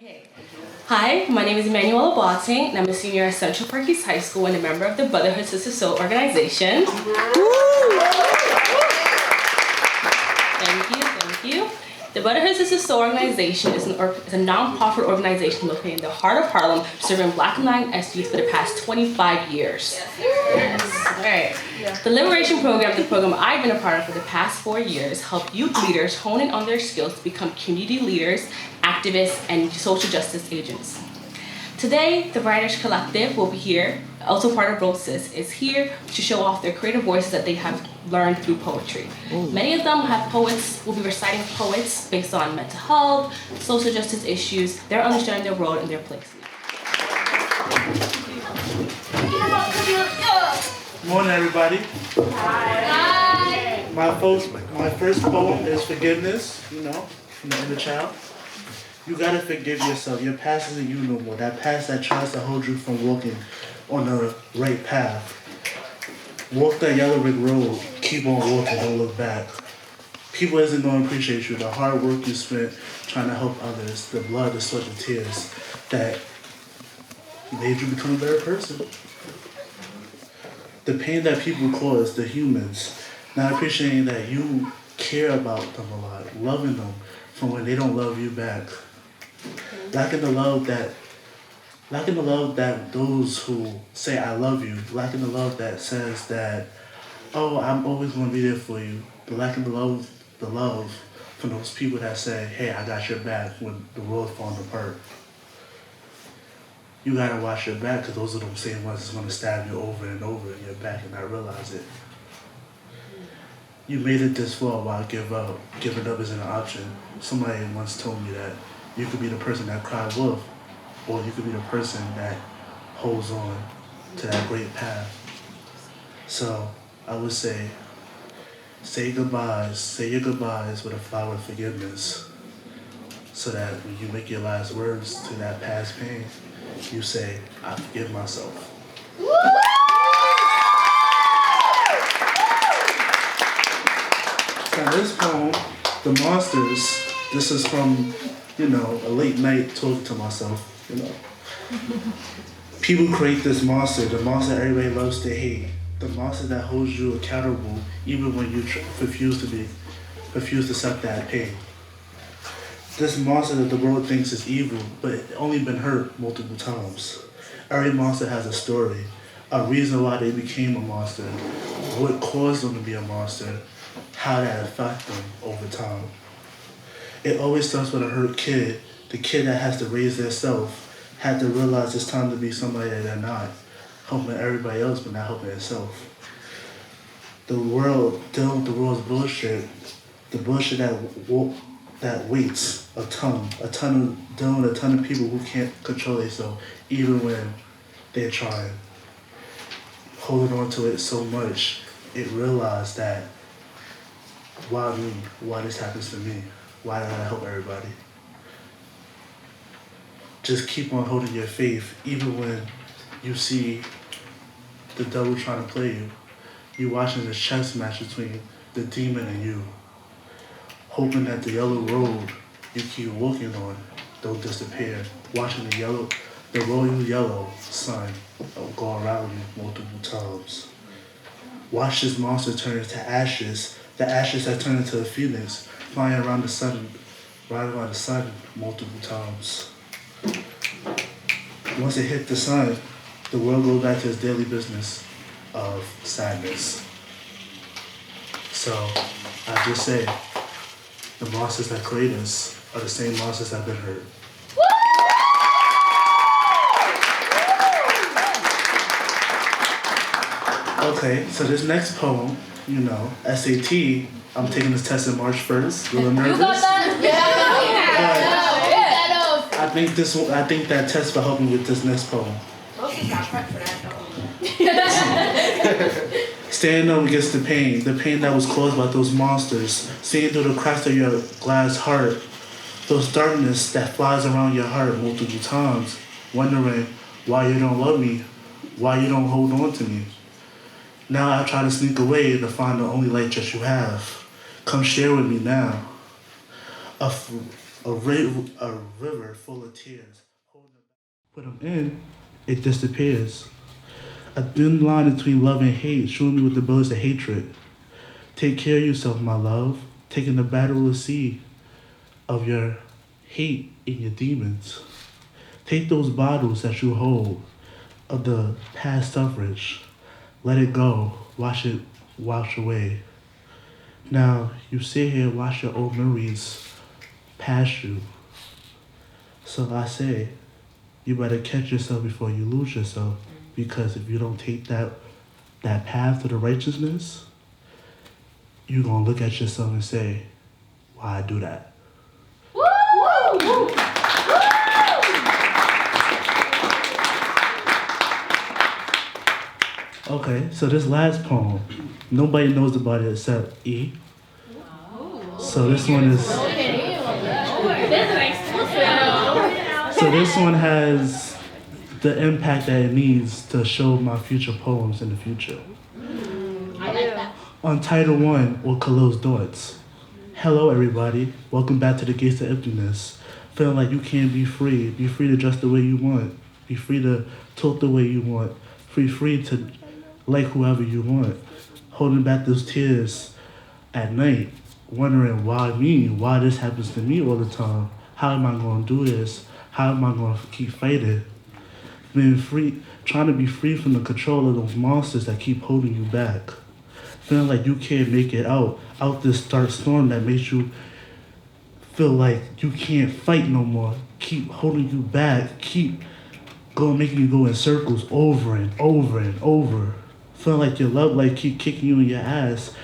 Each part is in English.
Okay. Hi, my name is Emmanuela Boateng, and I'm a senior at Central Park East High School and a member of the Brotherhood Sister Soul organization. Thank you. The Brotherhood Sister Soul organization is a non-profit organization located in the heart of Harlem, serving Black and Latinx youth for the past 25 years. Yes. All right. The Liberation Program, the program I've been a part of for the past 4 years, help youth leaders hone in on their skills to become community leaders, activists, and social justice agents. Today, the Writers Collective will be here, also part of ROSIS, is here to show off their creative voices that they have learned through poetry. Ooh. Many of them will be reciting poets based on mental health, social justice issues, their understanding their role and their place. Good morning, everybody. Hi. My first poem is forgiveness, from the inner child. You gotta forgive yourself. Your past isn't you no more. That past that tries to hold you from walking on the right path. Walk that yellow brick road. Keep on walking. Don't look back. People isn't gonna appreciate you. The hard work you spent trying to help others. The blood, the sweat, the tears that made you become a better person. The pain that people cause, the humans, not appreciating that you care about them a lot, loving them from when they don't love you back. Lacking the love that those who say I love you, lacking the love that says that, oh, I'm always gonna be there for you, but lacking the love from those people that say, hey, I got your back when the world's falling apart. You gotta watch your back, because those are the same ones that's gonna stab you over and over in your back and not realize it. You made it this far, why give up? Giving up isn't an option. Somebody once told me that you could be the person that cried wolf, or you could be the person that holds on to that great path. So I would say your goodbyes with a flower of forgiveness, so that when you make your last words to that past pain, you say, I forgive myself. Now this poem, The Monsters, this is from, a late night talking to myself, People create this monster, the monster everybody loves to hate, the monster that holds you accountable even when you refuse to accept that pain. This monster that the world thinks is evil, but it's only been hurt multiple times. Every monster has a story, a reason why they became a monster, what caused them to be a monster, how that affected them over time. It always starts with a hurt kid, the kid that has to raise their self, had to realize it's time to be somebody that they're not, helping everybody else but not helping itself. The world, dealing with the world's bullshit, the bullshit that waits dealing with a ton of people who can't control themselves, even when they're trying. Holding on to it so much, it realized that, why me? Why this happens to me? Why don't I help everybody? Just keep on holding your faith, even when you see the devil trying to play you. You're watching this chess match between the demon and you, hoping that the yellow road you keep walking on don't disappear. Watching the royal yellow sun go around you multiple times. Watch this monster turn into ashes. The ashes that turn into a phoenix, flying around the sun multiple times. Once it hit the sun, the world goes back to its daily business of sadness. So I just say, the monsters that create us are the same monsters that have been hurt. Okay, so this next poem, SAT, I'm taking this test on March 1st. A little nervous. You got that? I think that test will help me with this next poem. Standing up against the pain that was caused by those monsters, seeing through the cracks of your glass heart, those darkness that flies around your heart multiple times, wondering why you don't love me, why you don't hold on to me. Now I try to sneak away to find the only light that you have. Come share with me now. a river full of tears. Put them in, it disappears. A thin line between love and hate, showing me with the bullets of hatred. Take care of yourself, my love. Taking the battle to sea of your hate and your demons. Take those bottles that you hold of the past suffrage. Let it go. Wash it wash away. Now you sit here and watch your old memories pass you. So I say, you better catch yourself before you lose yourself. Because if you don't take that path to the righteousness, you're gonna look at yourself and say, why I do that? Woo! Woo! Okay, so this last poem, nobody knows about it except E. So this one is. So this one has the impact that it needs to show my future poems in the future. I like that. On Title 1, or Khalil's Thoughts. Hello everybody, welcome back to the Gates of Emptiness. Feeling like you can't be free to dress the way you want, be free to talk the way you want, free to like whoever you want. Holding back those tears at night, wondering why this happens to me all the time. How am I gonna do this? How am I gonna keep fighting? Being free, trying to be free from the control of those monsters that keep holding you back. Feeling like you can't make it out this dark storm that makes you feel like you can't fight no more. Keep holding you back, making you go in circles over and over and over. Feeling like your love life keep kicking you in your ass.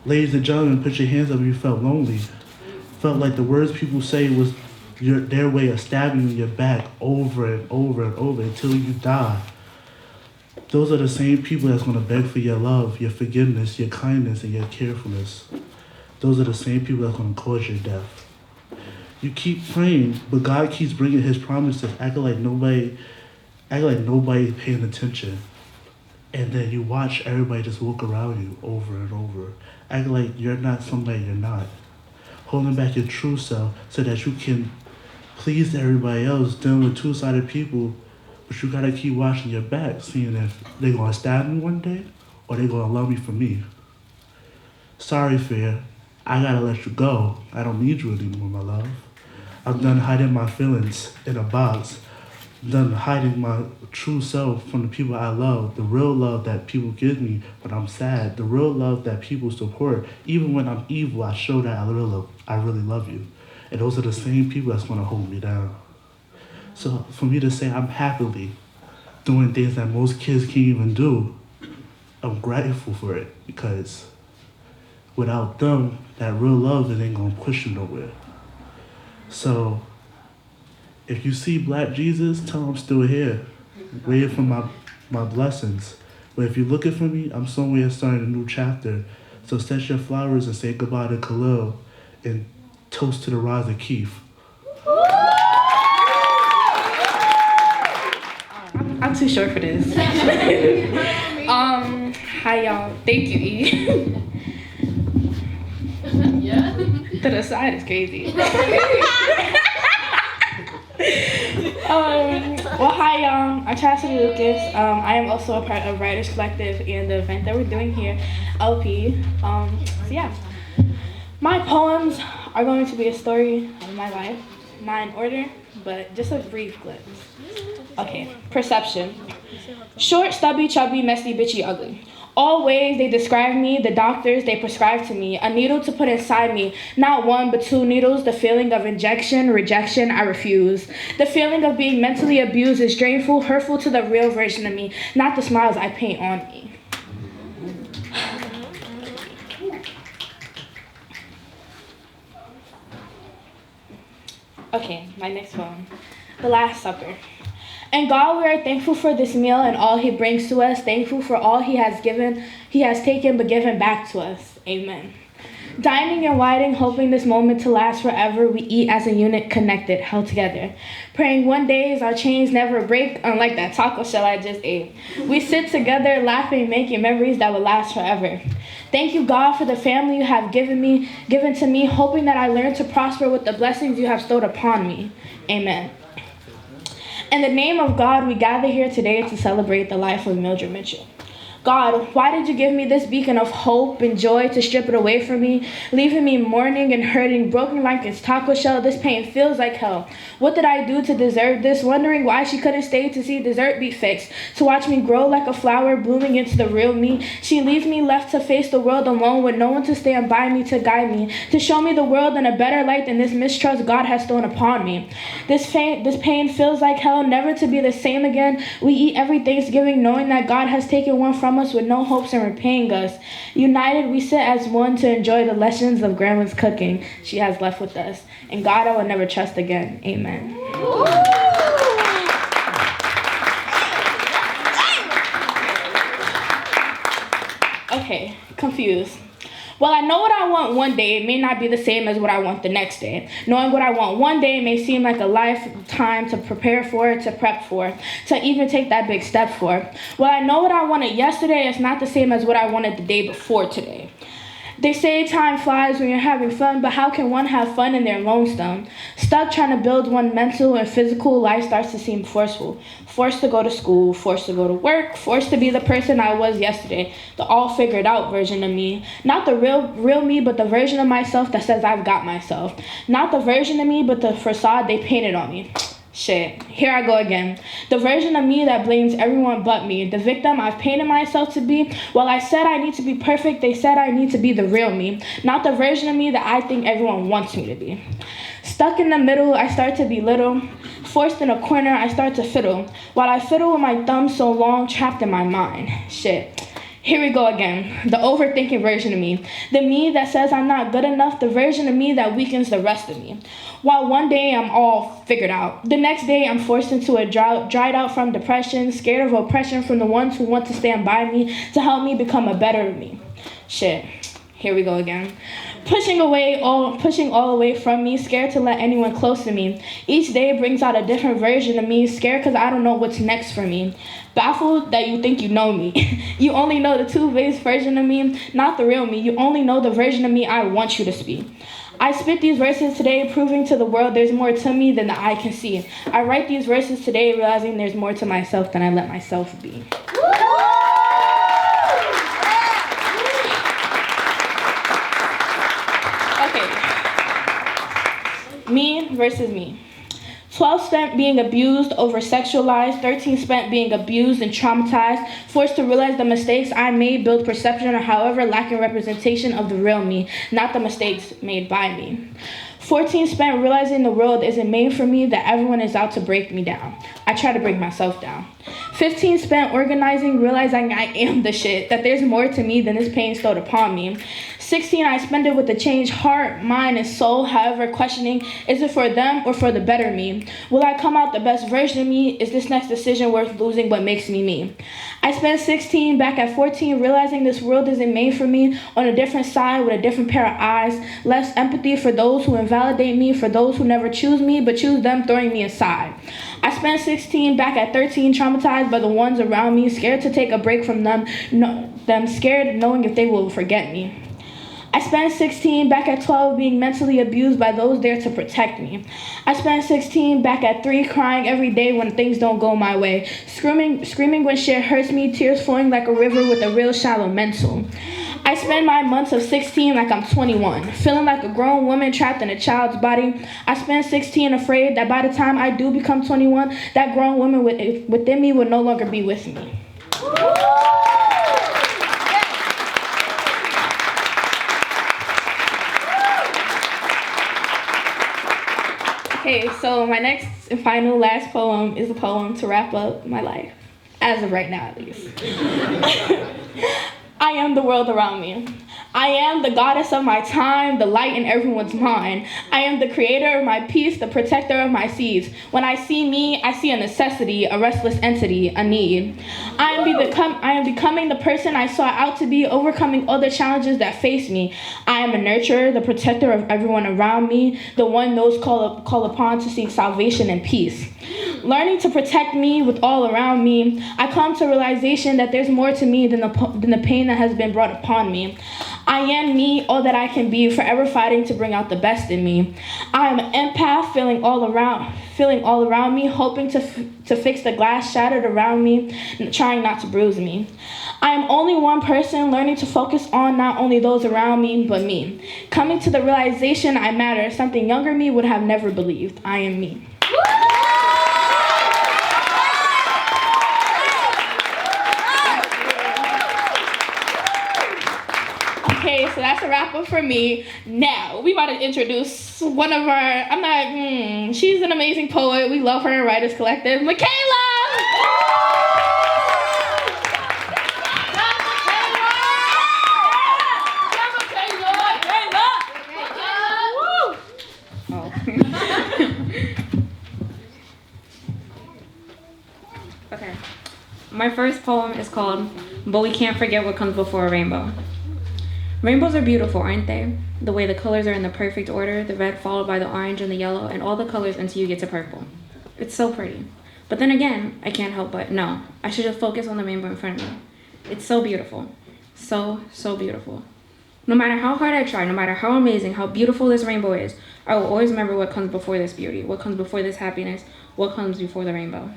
Ladies and gentlemen, put your hands up if you felt lonely. Felt like the words people say was their way of stabbing you in your back over and over and over until you die. Those are the same people that's going to beg for your love, your forgiveness, your kindness, and your carefulness. Those are the same people that's going to cause your death. You keep praying, but God keeps bringing his promises, acting like nobody's paying attention. And then you watch everybody just walk around you over and over, acting like you're not somebody you're not. Holding back your true self so that you can please everybody else, dealing with two-sided people. But you gotta keep watching your back, seeing if they're gonna stab me one day or they're gonna love me for me. Sorry, Fear. I gotta let you go. I don't need you anymore, my love. I'm done hiding my feelings in a box. I'm done hiding my true self from the people I love. The real love that people give me when I'm sad. The real love that people support. Even when I'm evil, I show that I really love you. And those are the same people that's gonna hold me down. So for me to say I'm happily doing things that most kids can't even do, I'm grateful for it because without them, that real love it ain't gonna push you nowhere. So if you see Black Jesus, tell him I'm still here, waiting for my blessings. But if you're looking for me, I'm somewhere starting a new chapter. So set your flowers and say goodbye to Khalil and toast to the rise of Keith. I'm too short for this. Hi y'all. Thank you, E. Yeah. To the side is crazy. Well, hi y'all. I'm Chastity Lucas. I am also a part of Writers Collective and the event that we're doing here, LP. So yeah. My poems are going to be a story of my life. Not in order, but just a brief glimpse. Okay, perception. Short, stubby, chubby, messy, bitchy, ugly. All ways they describe me, the doctors they prescribe to me, a needle to put inside me, not one but two needles, the feeling of injection, rejection, I refuse. The feeling of being mentally abused is drainful, hurtful to the real version of me, not the smiles I paint on me. Okay, my next poem. The Last Supper. And God, we are thankful for this meal and all he brings to us, thankful for all he has given he has taken but given back to us. Amen. Dining and whiting, hoping this moment to last forever, we eat as a unit, connected, held together. Praying one day our chains never break, unlike that taco shell I just ate. We sit together, laughing, making memories that will last forever. Thank you, God, for the family you have given to me, hoping that I learn to prosper with the blessings you have bestowed upon me. Amen. In the name of God, we gather here today to celebrate the life of Mildred Mitchell. God, why did you give me this beacon of hope and joy to strip it away from me, leaving me mourning and hurting, broken like its taco shell? This pain feels like hell. What did I do to deserve this? Wondering why she couldn't stay to see dessert be fixed, to watch me grow like a flower blooming into the real me. She leaves me left to face the world alone with no one to stand by me to guide me, to show me the world in a better light than this mistrust God has thrown upon me. This pain feels like hell, never to be the same again. We eat every Thanksgiving knowing that God has taken one from us with no hopes in repaying us. United, we sit as one to enjoy the lessons of Grandma's cooking she has left with us. And God, I will never trust again. Amen. Okay, confused. Well, I know what I want one day, it may not be the same as what I want the next day. Knowing what I want one day may seem like a lifetime to prepare for, to prep for, to even take that big step for. Well, I know what I wanted yesterday is not the same as what I wanted the day before today. They say time flies when you're having fun, but how can one have fun in their lonesome? Stuck trying to build one mental and physical life starts to seem forceful. Forced to go to school, forced to go to work, forced to be the person I was yesterday, the all figured out version of me. Not the real me, but the version of myself that says I've got myself. Not the version of me, but the facade they painted on me. Shit, here I go again. The version of me that blames everyone but me. The victim I've painted myself to be. While I said I need to be perfect, they said I need to be the real me. Not the version of me that I think everyone wants me to be. Stuck in the middle, I start to belittle. Forced in a corner, I start to fiddle. While I fiddle with my thumb so long, trapped in my mind. Shit. Here we go again, the overthinking version of me. The me that says I'm not good enough, the version of me that weakens the rest of me. While one day I'm all figured out, the next day I'm forced into a drought, dried out from depression, scared of oppression from the ones who want to stand by me to help me become a better me. Shit, here we go again. Pushing all away from me, scared to let anyone close to me. Each day brings out a different version of me, scared because I don't know what's next for me. Baffled that you think you know me. You only know the two-faced version of me, not the real me. You only know the version of me I want you to speak. I spit these verses today, proving to the world there's more to me than the eye can see. I write these verses today, realizing there's more to myself than I let myself be. Me versus me. 12 spent being abused, over-sexualized, 13 spent being abused and traumatized, forced to realize the mistakes I made, build perception, or however lacking representation of the real me, not the mistakes made by me. 14 spent realizing the world isn't made for me, that everyone is out to break me down. I try to break myself down. 15 spent organizing, realizing I am the shit, that there's more to me than this pain stowed upon me. 16, I spend it with a changed heart, mind, and soul, however questioning, is it for them or for the better me? Will I come out the best version of me? Is this next decision worth losing what makes me me? I spent 16 back at 14 realizing this world isn't made for me, on a different side with a different pair of eyes, less empathy for those who invalidate me, for those who never choose me but choose them, throwing me aside. I spent 16 back at 13 traumatized by the ones around me, scared to take a break from them, scared knowing if they will forget me. I spent 16 back at 12 being mentally abused by those there to protect me. I spent 16 back at 3 crying every day when things don't go my way, screaming when shit hurts me, tears flowing like a river with a real shallow mental. I spend my months of 16 like I'm 21, feeling like a grown woman trapped in a child's body. I spend 16 afraid that by the time I do become 21, that grown woman within me will no longer be with me. Okay, so my next and final last poem is a poem to wrap up my life, as of right now at least. I am the world around me. I am the goddess of my time, the light in everyone's mind. I am the creator of my peace, the protector of my seas. When I see me, I see a necessity, a restless entity, a need. I am becoming the person I sought out to be, overcoming all the challenges that face me. I am a nurturer, the protector of everyone around me, the one those call upon to seek salvation and peace. Learning to protect me with all around me, I come to realization that there's more to me than the pain that has been brought upon me. I am me, all that I can be, forever fighting to bring out the best in me. I am an empath, feeling all around me, hoping to fix the glass shattered around me, and trying not to bruise me. I am only one person, learning to focus on not only those around me, but me. Coming to the realization I matter, something younger me would have never believed. I am me. Okay, so that's a wrap up for me. Now, we about to introduce one of our, she's an amazing poet. We love her, Writers Collective, Michaela! Okay. My first poem is called But We Can't Forget What Comes Before a Rainbow. Rainbows are beautiful, aren't they? The way the colors are in the perfect order, the red followed by the orange and the yellow, and all the colors until you get to purple. It's so pretty. But then again, I can't help but, no, I should just focus on the rainbow in front of me. It's so beautiful. So, so beautiful. No matter how hard I try, no matter how amazing, how beautiful this rainbow is, I will always remember what comes before this beauty, what comes before this happiness, what comes before the rainbow.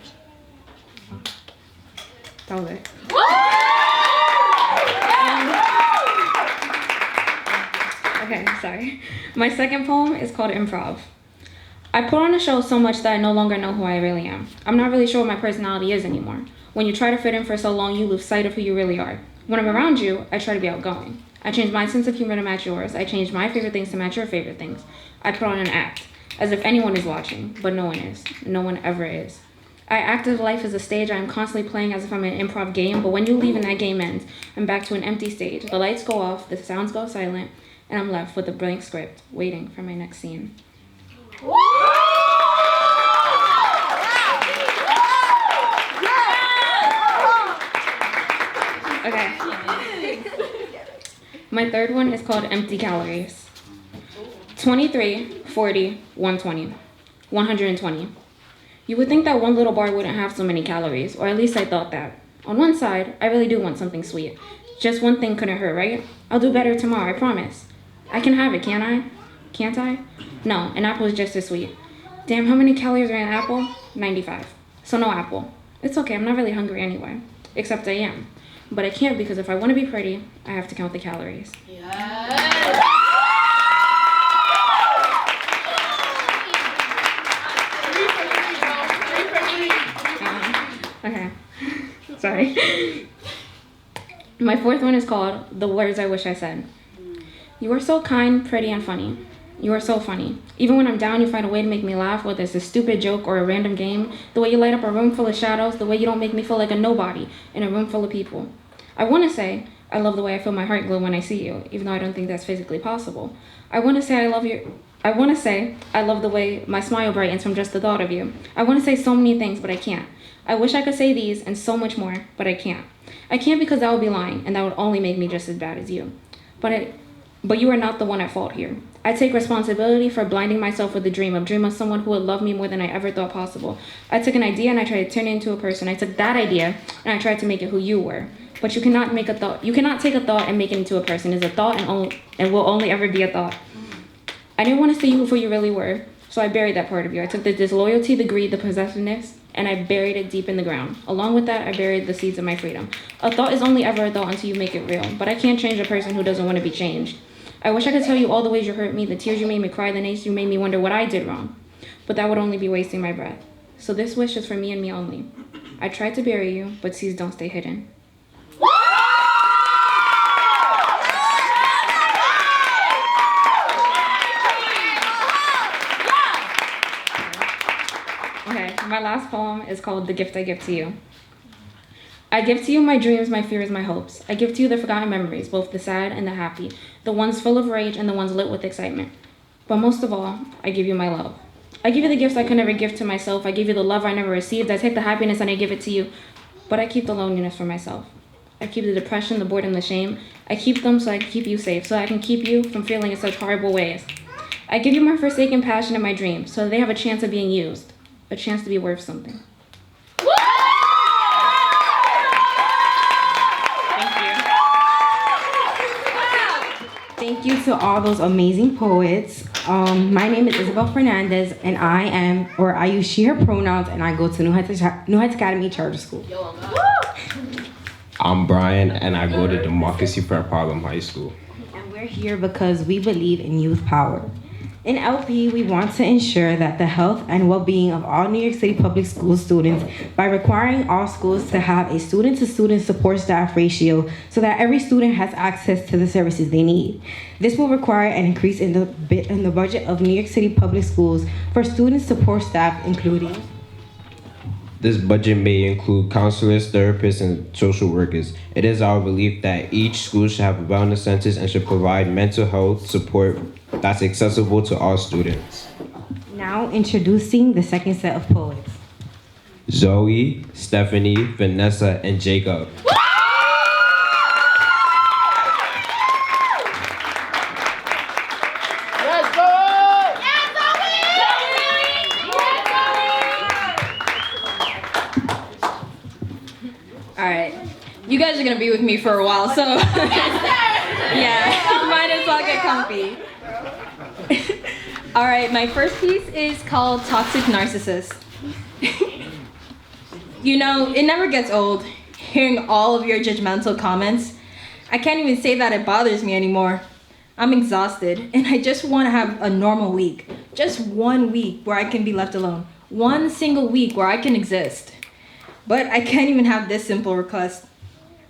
That was it. Okay, sorry. My second poem is called Improv. I put on a show so much that I no longer know who I really am. I'm not really sure what my personality is anymore. When you try to fit in for so long, you lose sight of who you really are. When I'm around you, I try to be outgoing. I change my sense of humor to match yours. I change my favorite things to match your favorite things. I put on an act, as if anyone is watching, but no one is. No one ever is. I act as life as a stage I am constantly playing as if I'm in an improv game, but when you leave and that game ends, I'm back to an empty stage. The lights go off, the sounds go silent, and I'm left with a blank script, waiting for my next scene. Okay. My third one is called Empty Calories. 23, 40, 120. 120. You would think that one little bar wouldn't have so many calories, or at least I thought that. On one side, I really do want something sweet. Just one thing couldn't hurt, right? I'll do better tomorrow, I promise. I can have it, can't I? Can't I? No, an apple is just as sweet. Damn, how many calories are in an apple? 95. So no apple. It's okay, I'm not really hungry anyway. Except I am. But I can't because if I want to be pretty, I have to count the calories. Yes. Okay. Sorry. My fourth one is called The Words I Wish I Said. You are so kind, pretty, and funny. You are so funny. Even when I'm down, you find a way to make me laugh, whether it's a stupid joke or a random game. The way you light up a room full of shadows. The way you don't make me feel like a nobody in a room full of people. I want to say, I love the way I feel my heart glow when I see you, even though I don't think that's physically possible. I want to say I love you. I want to say I love the way my smile brightens from just the thought of you. I want to say so many things, but I can't. I wish I could say these and so much more, but I can't. I can't because that would be lying, and that would only make me just as bad as you. But you are not the one at fault here. I take responsibility for blinding myself with a dream of someone who would love me more than I ever thought possible. I took an idea and I tried to turn it into a person. I took that idea and I tried to make it who you were. But you cannot make a thought. You cannot take a thought and make it into a person. It's a thought and will only ever be a thought. I didn't want to see you for who you really were, so I buried that part of you. I took the disloyalty, the greed, the possessiveness, and I buried it deep in the ground. Along with that, I buried the seeds of my freedom. A thought is only ever a thought until you make it real, but I can't change a person who doesn't want to be changed. I wish I could tell you all the ways you hurt me, the tears you made me cry, the nights you made me wonder what I did wrong. But that would only be wasting my breath. So this wish is for me and me only. I tried to bury you, but seeds don't stay hidden. Okay, my last poem is called The Gift I Give to You. I give to you my dreams, my fears, my hopes. I give to you the forgotten memories, both the sad and the happy, the ones full of rage and the ones lit with excitement. But most of all, I give you my love. I give you the gifts I could never give to myself. I give you the love I never received. I take the happiness and I give it to you. But I keep the loneliness for myself. I keep the depression, the boredom, the shame. I keep them so I can keep you safe, so I can keep you from feeling in such horrible ways. I give you my forsaken passion and my dreams, so they have a chance of being used, a chance to be worth something. Thank you to all those amazing poets. My name is Isabel Fernandez, and I use she, her pronouns, and I go to New Heights Academy Charter School. I'm Brian, and I go to Democracy for Harlem High School. And we're here because we believe in youth power. In LP, we want to ensure that the health and well-being of all New York City public school students by requiring all schools to have a student-to-student support staff ratio so that every student has access to the services they need. This will require an increase in the budget of New York City public schools for student support staff, including This budget may include counselors, therapists, and social workers. It is our belief that each school should have a wellness centers and should provide mental health support that's accessible to all students. Now introducing the second set of poets. Zoe, Stephanie, Vanessa, and Jacob. Alright, you guys are gonna be with me for a while, so yeah, might as well get comfy. Alright, my first piece is called Toxic Narcissist. You know, it never gets old hearing all of your judgmental comments. I can't even say that it bothers me anymore. I'm exhausted, and I just want to have a normal week. Just 1 week where I can be left alone. 1 single week where I can exist. But I can't even have this simple request.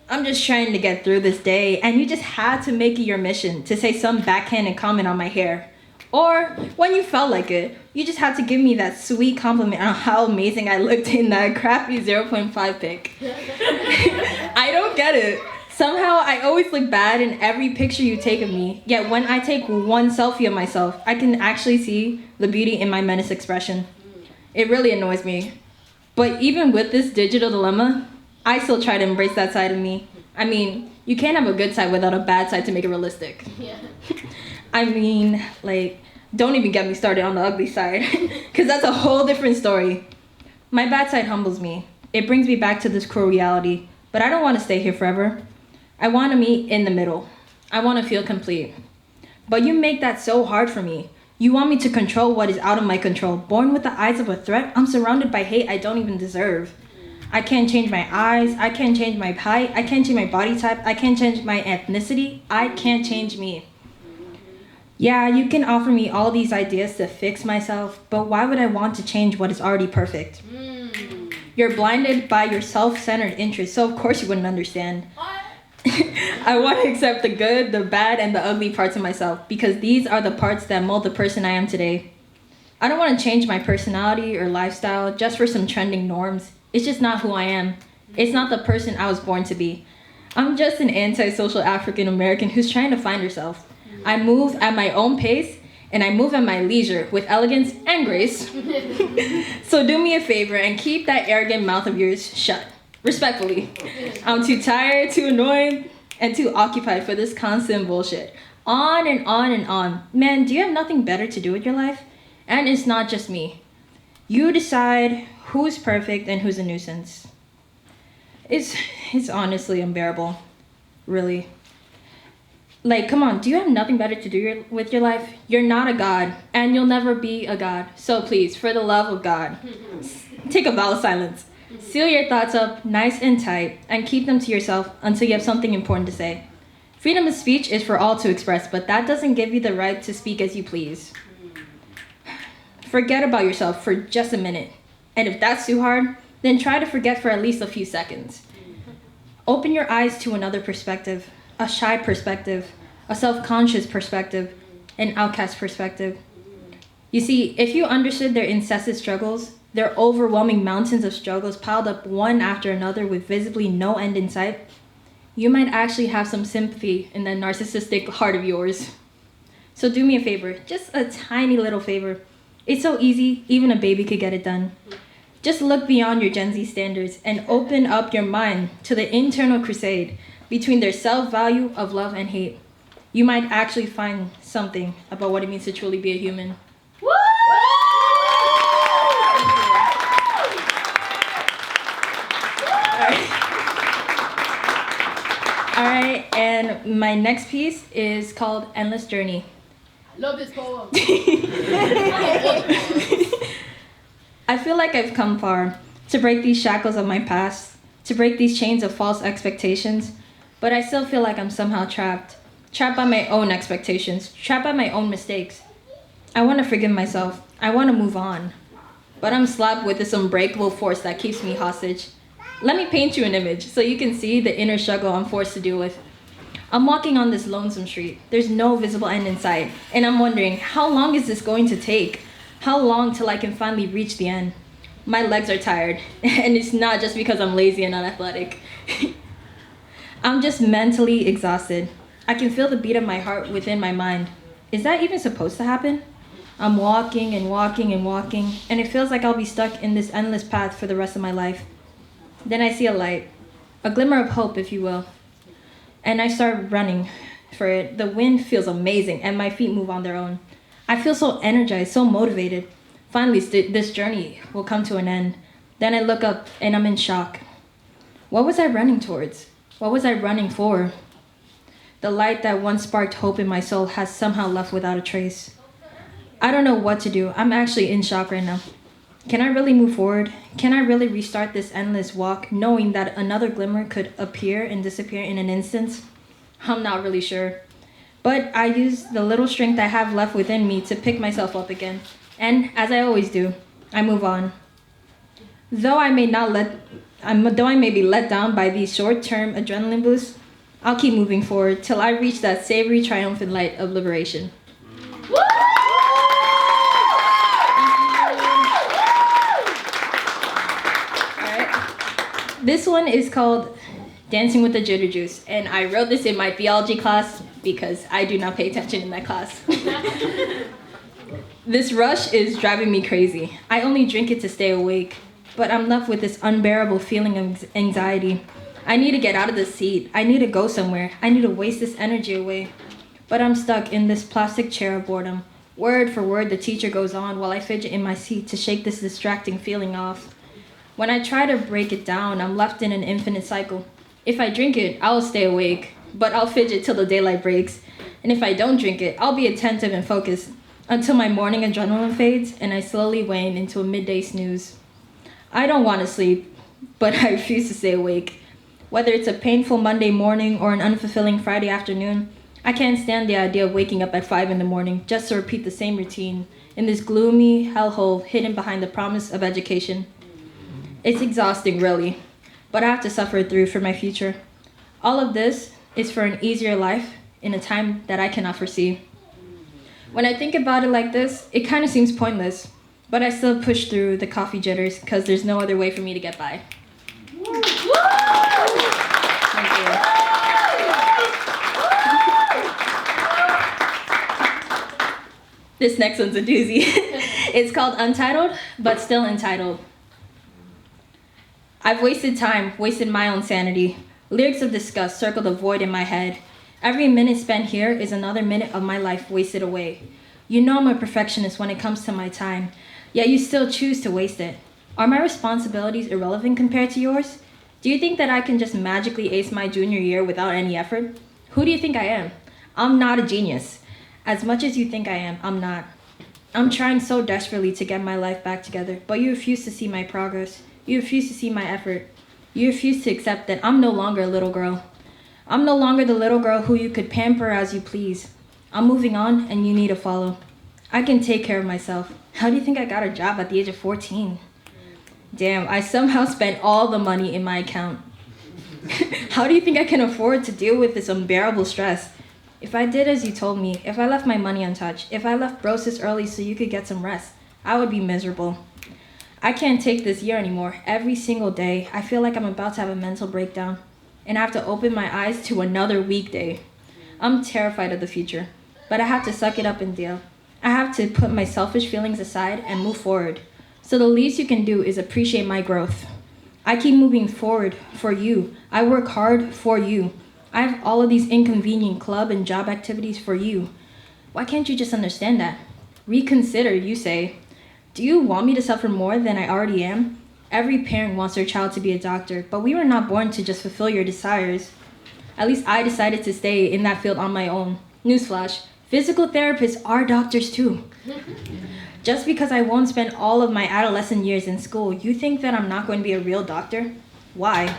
I'm just trying to get through this day, and you just had to make it your mission to say some backhanded comment on my hair. Or when you felt like it, you just had to give me that sweet compliment on how amazing I looked in that crappy 0.5 pic. I don't get it. Somehow I always look bad in every picture you take of me, yet when I take one selfie of myself, I can actually see the beauty in my menace expression. It really annoys me. But even with this digital dilemma, I still try to embrace that side of me. I mean, you can't have a good side without a bad side to make it realistic. Yeah. I mean, like, don't even get me started on the ugly side, because that's a whole different story. My bad side humbles me. It brings me back to this cruel reality, but I don't want to stay here forever. I want to meet in the middle. I want to feel complete. But you make that so hard for me. You want me to control what is out of my control. Born with the eyes of a threat, I'm surrounded by hate I don't even deserve. I can't change my eyes, I can't change my height, I can't change my body type, I can't change my ethnicity, I can't change me. Yeah, you can offer me all these ideas to fix myself, but why would I want to change what is already perfect? You're blinded by your self-centered interests, so of course you wouldn't understand. I want to accept the good, the bad, and the ugly parts of myself, because these are the parts that mold the person I am today. I don't want to change my personality or lifestyle just for some trending norms. It's just not who I am. It's not the person I was born to be. I'm just an antisocial African American who's trying to find herself. I move at my own pace, and I move at my leisure with elegance and grace. So do me a favor and keep that arrogant mouth of yours shut. Respectfully. I'm too tired, too annoyed, and too occupied for this constant bullshit. On and on and on. Man, do you have nothing better to do with your life? And it's not just me. You decide who's perfect and who's a nuisance. It's honestly unbearable. Really. Like, come on, do you have nothing better to do with your life? You're not a god, and you'll never be a god. So please, for the love of God, take a vow of silence. Seal your thoughts up nice and tight, and keep them to yourself until you have something important to say. Freedom of speech is for all to express, but that doesn't give you the right to speak as you please. Forget about yourself for just a minute. And if that's too hard, then try to forget for at least a few seconds. Open your eyes to another perspective, a shy perspective, a self-conscious perspective, an outcast perspective. You see, if you understood their incessant struggles, their overwhelming mountains of struggles piled up one after another with visibly no end in sight, you might actually have some sympathy in that narcissistic heart of yours. So do me a favor, just a tiny little favor. It's so easy, even a baby could get it done. Just look beyond your Gen Z standards and open up your mind to the internal crusade between their self-value of love and hate. You might actually find something about what it means to truly be a human. Woo! All right, and my next piece is called Endless Journey. Love this poem. I feel like I've come far to break these shackles of my past, to break these chains of false expectations, but I still feel like I'm somehow trapped by my own expectations, trapped by my own mistakes. I want to forgive myself. I want to move on, but I'm slapped with this unbreakable force that keeps me hostage. Let me paint you an image so you can see the inner struggle I'm forced to deal with. I'm walking on this lonesome street. There's no visible end in sight, and I'm wondering, how long is this going to take? How long till I can finally reach the end? My legs are tired, and it's not just because I'm lazy and unathletic. I'm just mentally exhausted. I can feel the beat of my heart within my mind. Is that even supposed to happen? I'm walking and walking and walking, and it feels like I'll be stuck in this endless path for the rest of my life. Then I see a light, a glimmer of hope, if you will. And I start running for it. The wind feels amazing, and my feet move on their own. I feel so energized, so motivated. Finally, this journey will come to an end. Then I look up, and I'm in shock. What was I running towards? What was I running for? The light that once sparked hope in my soul has somehow left without a trace. I don't know what to do. I'm actually in shock right now. Can I really move forward? Can I really restart this endless walk, knowing that another glimmer could appear and disappear in an instant? I'm not really sure. But I use the little strength I have left within me to pick myself up again. And as I always do, I move on. Though I may be let down by these short-term adrenaline boosts, I'll keep moving forward till I reach that savory, triumphant light of liberation. This one is called Dancing with the Jitter Juice, and I wrote this in my theology class because I do not pay attention in that class. This rush is driving me crazy. I only drink it to stay awake, but I'm left with this unbearable feeling of anxiety. I need to get out of this seat. I need to go somewhere. I need to waste this energy away. But I'm stuck in this plastic chair of boredom. Word for word, the teacher goes on while I fidget in my seat to shake this distracting feeling off. When I try to break it down, I'm left in an infinite cycle. If I drink it, I'll stay awake, but I'll fidget till the daylight breaks. And if I don't drink it, I'll be attentive and focused until my morning adrenaline fades and I slowly wane into a midday snooze. I don't want to sleep, but I refuse to stay awake. Whether it's a painful Monday morning or an unfulfilling Friday afternoon, I can't stand the idea of waking up at 5 in the morning just to repeat the same routine in this gloomy hellhole hidden behind the promise of education. It's exhausting, really, but I have to suffer it through for my future. All of this is for an easier life in a time that I cannot foresee. When I think about it like this, it kind of seems pointless, but I still push through the coffee jitters because there's no other way for me to get by. Thank you. This next one's a doozy. It's called Untitled, but still entitled. I've wasted time, wasted my own sanity. Lyrics of disgust circle the void in my head. Every minute spent here is another minute of my life wasted away. You know I'm a perfectionist when it comes to my time, yet you still choose to waste it. Are my responsibilities irrelevant compared to yours? Do you think that I can just magically ace my junior year without any effort? Who do you think I am? I'm not a genius. As much as you think I am, I'm not. I'm trying so desperately to get my life back together, but you refuse to see my progress. You refuse to see my effort. You refuse to accept that I'm no longer a little girl. I'm no longer the little girl who you could pamper as you please. I'm moving on and you need to follow. I can take care of myself. How do you think I got a job at the age of 14? Damn, I somehow spent all the money in my account. How do you think I can afford to deal with this unbearable stress? If I did as you told me, if I left my money untouched, if I left Brosis early so you could get some rest, I would be miserable. I can't take this year anymore. Every single day, I feel like I'm about to have a mental breakdown, and I have to open my eyes to another weekday. I'm terrified of the future, but I have to suck it up and deal. I have to put my selfish feelings aside and move forward. So the least you can do is appreciate my growth. I keep moving forward for you. I work hard for you. I have all of these inconvenient club and job activities for you. Why can't you just understand that? Reconsider, you say. Do you want me to suffer more than I already am? Every parent wants their child to be a doctor, but we were not born to just fulfill your desires. At least I decided to stay in that field on my own. Newsflash, physical therapists are doctors too. Just because I won't spend all of my adolescent years in school, you think that I'm not going to be a real doctor? Why?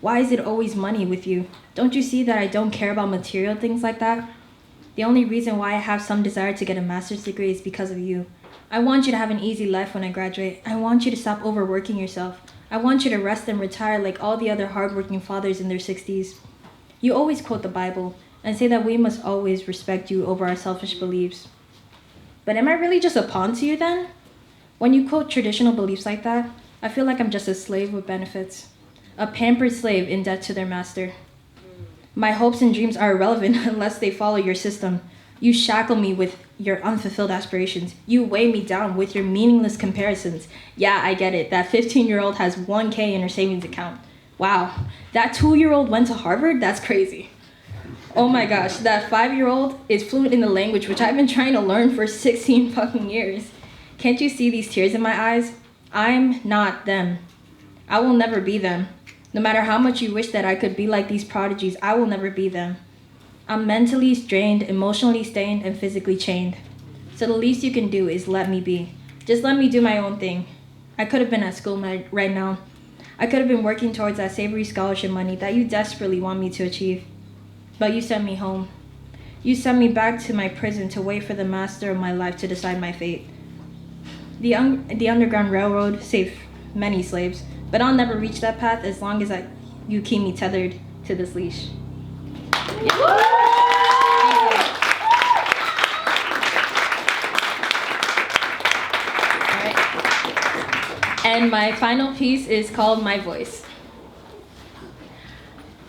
Why is it always money with you? Don't you see that I don't care about material things like that? The only reason why I have some desire to get a master's degree is because of you. I want you to have an easy life when I graduate. I want you to stop overworking yourself. I want you to rest and retire like all the other hardworking fathers in their 60s. You always quote the Bible and say that we must always respect you over our selfish beliefs. But am I really just a pawn to you then? When you quote traditional beliefs like that, I feel like I'm just a slave with benefits. A pampered slave in debt to their master. My hopes and dreams are irrelevant unless they follow your system. You shackle me with your unfulfilled aspirations. You weigh me down with your meaningless comparisons. Yeah, I get it. That 15-year-old has $1,000 in her savings account. Wow, that 2-year-old went to Harvard? That's crazy. Oh my gosh, that 5-year-old is fluent in the language which I've been trying to learn for 16 fucking years. Can't you see these tears in my eyes? I'm not them. I will never be them. No matter how much you wish that I could be like these prodigies, I will never be them. I'm mentally strained, emotionally stained, and physically chained. So the least you can do is let me be. Just let me do my own thing. I could have been at school right now. I could have been working towards that Savory scholarship money that you desperately want me to achieve. But you sent me home. You sent me back to my prison to wait for the master of my life to decide my fate. The Underground Railroad saved many slaves, but I'll never reach that path as long as you keep me tethered to this leash. And my final piece is called My Voice.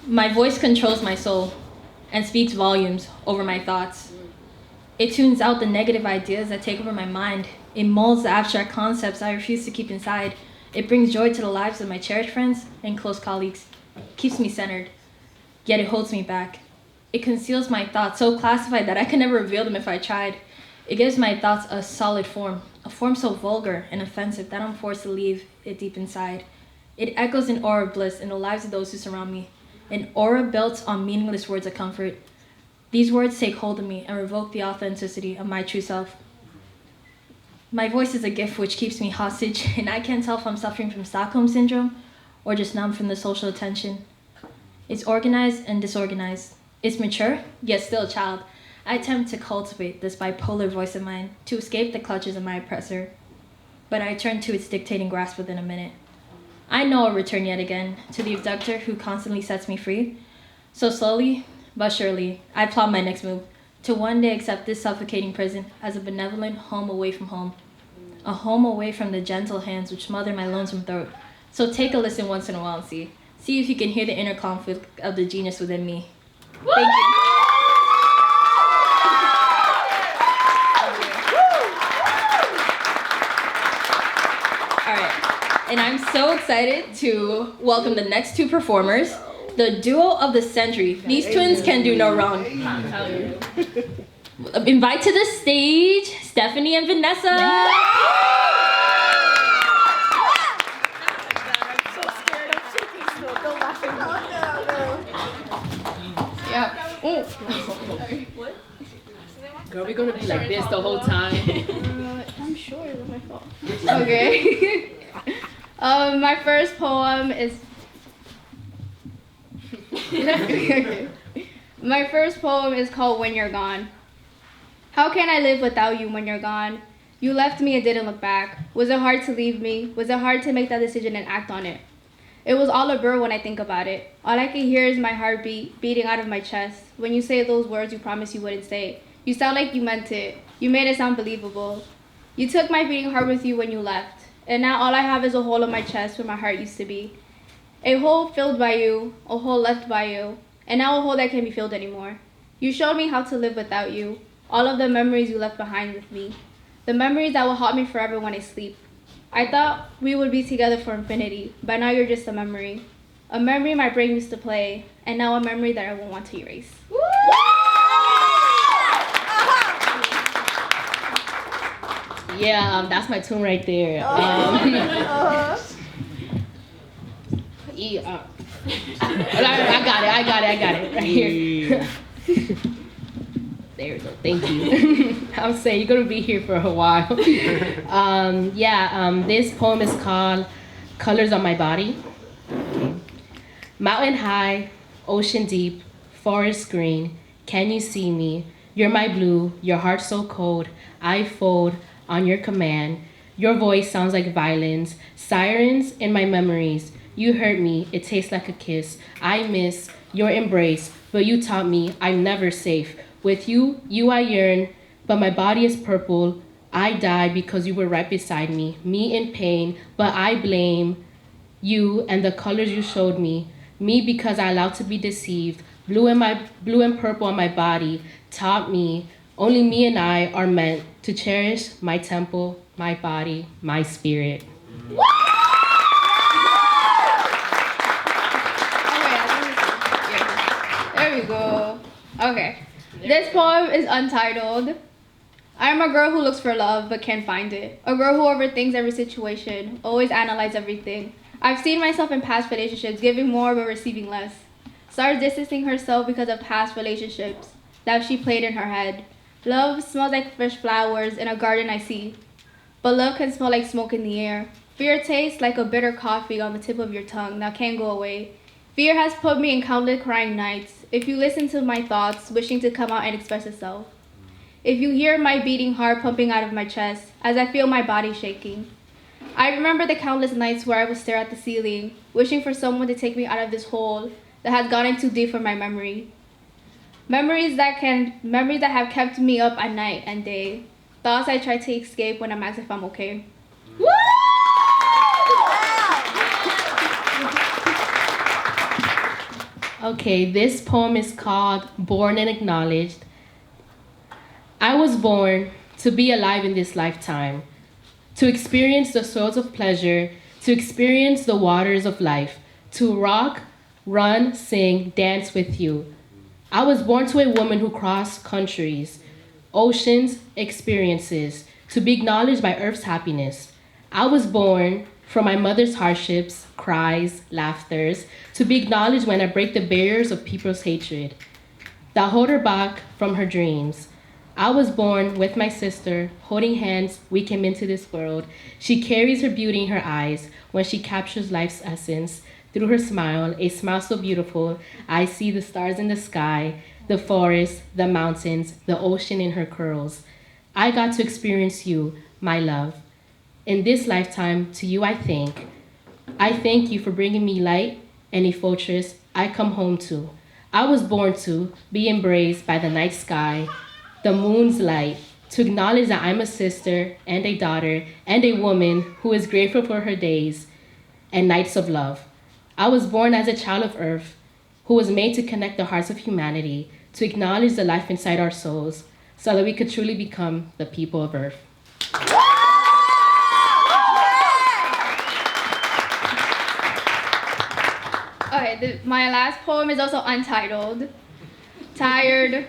My voice controls my soul and speaks volumes over my thoughts. It tunes out the negative ideas that take over my mind. It molds the abstract concepts I refuse to keep inside. It brings joy to the lives of my cherished friends and close colleagues. It keeps me centered, yet it holds me back. It conceals my thoughts so classified that I can never reveal them if I tried. It gives my thoughts a solid form, a form so vulgar and offensive that I'm forced to leave it deep inside. It echoes an aura of bliss in the lives of those who surround me, an aura built on meaningless words of comfort. These words take hold of me and revoke the authenticity of my true self. My voice is a gift which keeps me hostage, and I can't tell if I'm suffering from Stockholm Syndrome or just numb from the social attention. It's organized and disorganized. It's mature, yet still a child. I attempt to cultivate this bipolar voice of mine to escape the clutches of my oppressor, but I turn to its dictating grasp within a minute. I know I'll return yet again to the abductor who constantly sets me free. So slowly, but surely, I plot my next move to one day accept this suffocating prison as a benevolent home away from home. A home away from the gentle hands which smother my lonesome throat. So take a listen once in a while and see. See if you can hear the inner conflict of the genius within me. Thank you. And I'm so excited to welcome the next two performers, the duo of the century. These twins can do no wrong. Invite to the stage Stephanie and Vanessa. Girl, we gonna be like this the whole time. I'm sure it was my fault. Okay. My first poem is. Okay. My first poem is called When You're Gone. How can I live without you when you're gone? You left me and didn't look back. Was it hard to leave me? Was it hard to make that decision and act on it? It was all a blur when I think about it. All I can hear is my heartbeat beating out of my chest. When you say those words you promised you wouldn't say. You sound like you meant it. You made it sound believable. You took my beating heart with you when you left. And now all I have is a hole in my chest where my heart used to be. A hole filled by you, a hole left by you, and now a hole that can't be filled anymore. You showed me how to live without you, all of the memories you left behind with me, the memories that will haunt me forever when I sleep. I thought we would be together for infinity, but now you're just a memory. A memory my brain used to play, and now a memory that I won't want to erase. Yeah, that's my tune right there. Yeah, I got it right here. There we go. Thank you. I'm saying you're gonna be here for a while. This poem is called "Colors on My Body." Okay. Mountain high, ocean deep, forest green. Can you see me? You're my blue. Your heart so cold. I fold on your command. Your voice sounds like violins, sirens in my memories. You hurt me. It tastes like a kiss. I miss your embrace, but you taught me I'm never safe. With you I yearn, but my body is purple. I die because you were right beside me in pain, but I blame you and the colors you showed me. Me because I allowed to be deceived. Blue and purple on my body taught me only me and I are meant to cherish my temple, my body, my spirit. There we go. Okay. This poem is untitled. I'm a girl who looks for love but can't find it. A girl who overthinks every situation, always analyze everything. I've seen myself in past relationships giving more but receiving less. Starts distancing herself because of past relationships that she played in her head. Love smells like fresh flowers in a garden I see. But love can smell like smoke in the air. Fear tastes like a bitter coffee on the tip of your tongue that can't go away. Fear has put me in countless crying nights. If you listen to my thoughts, wishing to come out and express itself. If you hear my beating heart pumping out of my chest, as I feel my body shaking. I remember the countless nights where I would stare at the ceiling, wishing for someone to take me out of this hole that has gotten too deep for my memory. Memories that have kept me up at night and day. Thoughts I try to escape when I'm asked if I'm okay. Woo! Okay, this poem is called Born and Acknowledged. I was born to be alive in this lifetime, to experience the source of pleasure, to experience the waters of life, to rock, run, sing, dance with you. I was born to a woman who crossed countries, oceans, experiences, to be acknowledged by Earth's happiness. I was born from my mother's hardships, cries, laughters, to be acknowledged when I break the barriers of people's hatred, that hold her back from her dreams. I was born with my sister, holding hands, we came into this world. She carries her beauty in her eyes when she captures life's essence. Through her smile, a smile so beautiful, I see the stars in the sky, the forest, the mountains, the ocean in her curls. I got to experience you, my love. In this lifetime, to you I thank. I thank you for bringing me light and a fortress I come home to. I was born to be embraced by the night sky, the moon's light, to acknowledge that I'm a sister and a daughter and a woman who is grateful for her days and nights of love. I was born as a child of Earth who was made to connect the hearts of humanity, to acknowledge the life inside our souls so that we could truly become the people of Earth. Okay, my last poem is also untitled. Tired,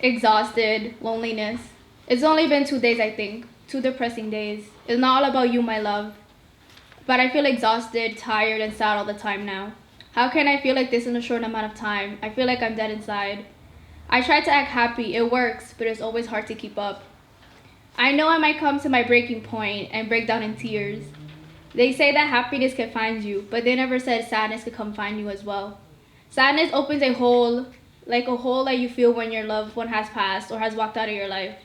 exhausted, loneliness. It's only been 2 days, I think. 2 depressing days. It's not all about you, my love. But I feel exhausted, tired, and sad all the time now. How can I feel like this in a short amount of time? I feel like I'm dead inside. I try to act happy, it works, but it's always hard to keep up. I know I might come to my breaking point and break down in tears. They say that happiness can find you, but they never said sadness could come find you as well. Sadness opens a hole, like a hole that you feel when your loved one has passed or has walked out of your life.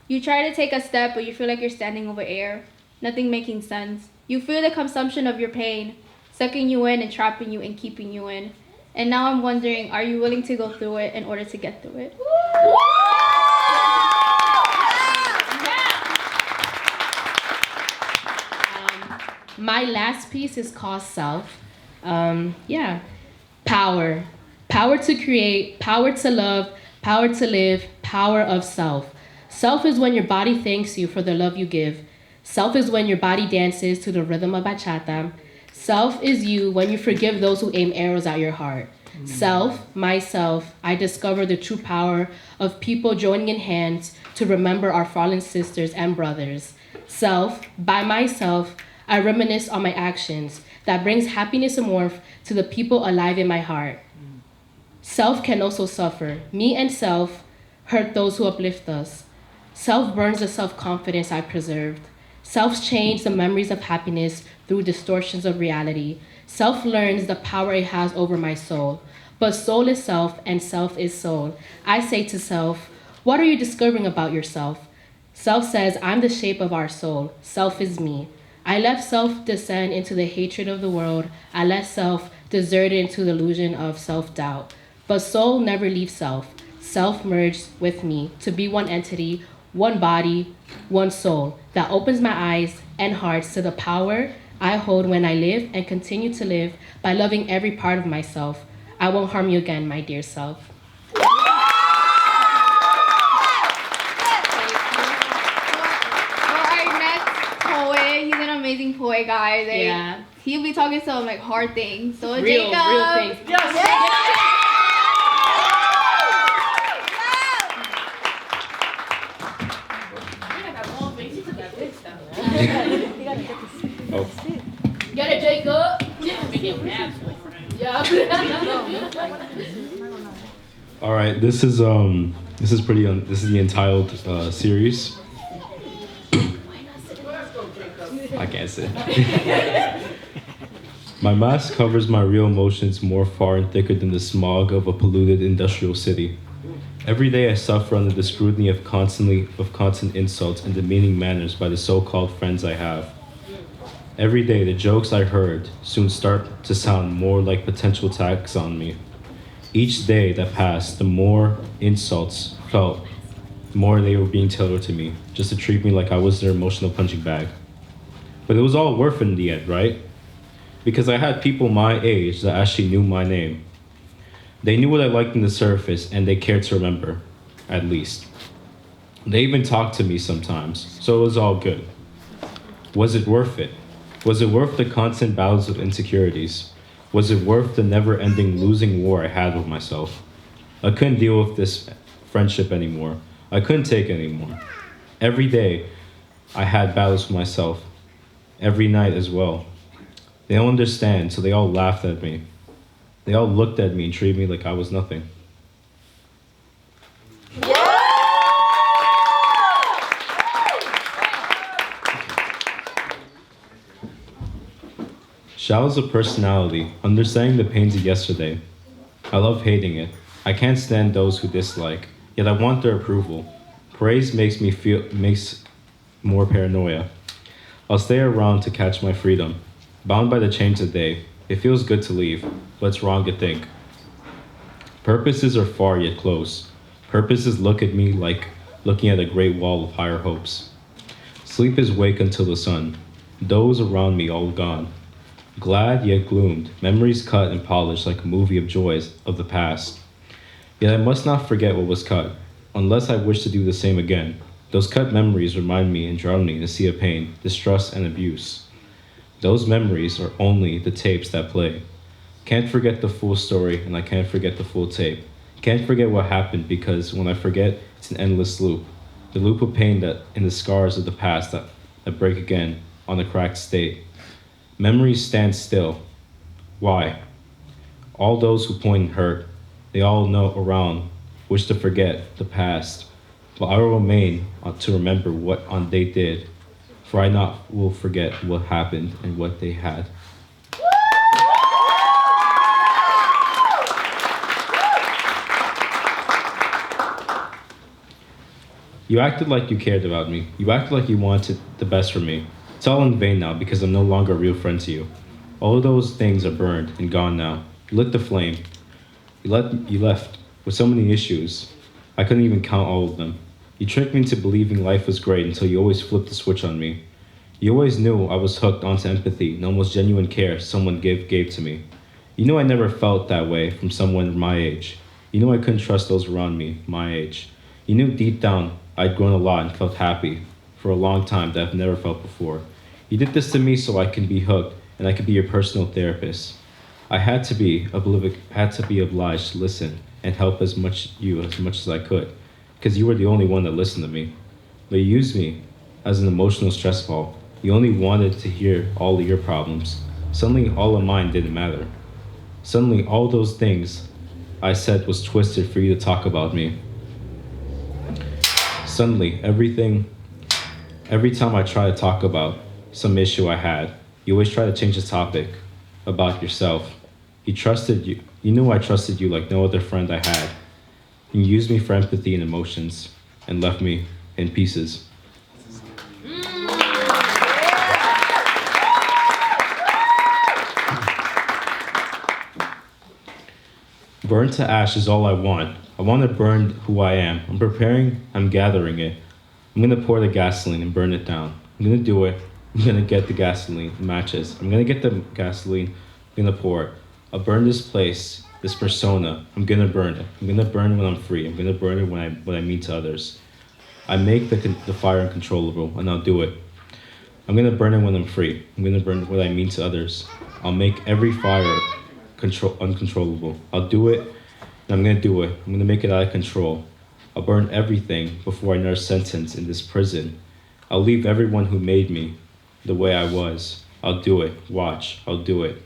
You try to take a step, but you feel like you're standing over air, nothing making sense. You feel the consumption of your pain, sucking you in and trapping you and keeping you in. And now I'm wondering, are you willing to go through it in order to get through it? My last piece is called Self. Yeah. Power. Power to create, power to love, power to live, power of self. Self is when your body thanks you for the love you give. Self is when your body dances to the rhythm of bachata. Self is you when you forgive those who aim arrows at your heart. Self, myself, I discover the true power of people joining in hands to remember our fallen sisters and brothers. Self, by myself, I reminisce on my actions that brings happiness and warmth to the people alive in my heart. Self can also suffer. Me and self hurt those who uplift us. Self burns the self-confidence I preserved. Self changes the memories of happiness through distortions of reality. Self learns the power it has over my soul. But soul is self and self is soul. I say to self, what are you discovering about yourself? Self says, I'm the shape of our soul. Self is me. I let self descend into the hatred of the world. I let self desert into the illusion of self-doubt. But soul never leaves self. Self merged with me to be one entity, one body, one soul that opens my eyes and hearts to the power I hold when I live and continue to live by loving every part of myself. I won't harm you again, my dear self. He's an amazing poet, guys. Like, Yeah. He'll be talking some like hard things. So Real Jacob. things. Oh. Get it, Jacob. All right, this is the entitled series. I can't say. My mask covers my real emotions more far and thicker than the smog of a polluted industrial city. Every day I suffer under the scrutiny of constant insults and demeaning manners by the so-called friends I have. Every day the jokes I heard soon start to sound more like potential attacks on me. Each day that passed, the more insults felt, the more they were being tailored to me, just to treat me like I was their emotional punching bag. But it was all worth it in the end, right? Because I had people my age that actually knew my name. They knew what I liked on the surface, and they cared to remember, at least. They even talked to me sometimes, so it was all good. Was it worth it? Was it worth the constant battles of insecurities? Was it worth the never-ending losing war I had with myself? I couldn't deal with this friendship anymore. I couldn't take it anymore. Every day, I had battles with myself. Every night as well. They don't understand, so they all laughed at me. They all looked at me and treated me like I was nothing. Shao is a personality, understanding the pains of yesterday. I love hating it. I can't stand those who dislike, yet I want their approval. Praise makes more paranoia. I'll stay around to catch my freedom. Bound by the chains of day, it feels good to leave, but it's wrong to think. Purposes are far yet close. Purposes look at me like looking at a great wall of higher hopes. Sleep is wake until the sun. Those around me all gone. Glad yet gloomed, memories cut and polished like a movie of joys of the past. Yet I must not forget what was cut, unless I wish to do the same again. Those cut memories remind me and drown me in a sea of pain, distrust, and abuse. Those memories are only the tapes that play. Can't forget the full story, and I can't forget the full tape. Can't forget what happened, because when I forget, it's an endless loop. The loop of pain that in the scars of the past that break again on a cracked state. Memories stand still. Why? All those who point and hurt, they all know around, wish to forget the past. But I will remain to remember what on they did, for I not will forget what happened and what they had. You acted like you cared about me. You acted like you wanted the best for me. It's all in vain now because I'm no longer a real friend to you. All of those things are burned and gone now. You lit the flame. You left with so many issues. I couldn't even count all of them. You tricked me into believing life was great until you always flipped the switch on me. You always knew I was hooked onto empathy and almost genuine care someone gave to me. You knew I never felt that way from someone my age. You knew I couldn't trust those around me my age. You knew deep down I'd grown a lot and felt happy for a long time that I've never felt before. You did this to me so I can be hooked and I could be your personal therapist. I had to be obliged to listen and help as much as I could, because you were the only one that listened to me. But you used me as an emotional stress ball. You only wanted to hear all of your problems. Suddenly, all of mine didn't matter. Suddenly, all those things I said was twisted for you to talk about me. Suddenly, every time I try to talk about some issue I had, you always try to change the topic about yourself. You knew I trusted you like no other friend I had. You used me for empathy and emotions and left me in pieces. Burned to ash is all I want. I want to burn who I am. I'm preparing, I'm gathering it. I'm gonna pour the gasoline and burn it down. I'm gonna do it. I'm gonna get the gasoline, matches. I'm gonna get the gasoline, I'm gonna pour it. I'll burn this place, this persona. I'm gonna burn it. I'm gonna burn when I'm free. I'm gonna burn it when I mean to others. I make the fire uncontrollable, and I'll do it. I'm gonna burn it when I'm free. I'm gonna burn what I mean to others. I'll make every fire uncontrollable. I'll do it, and I'm gonna do it. I'm gonna make it out of control. I'll burn everything before another sentence in this prison. I'll leave everyone who made me the way I was. I'll do it. Watch. I'll do it.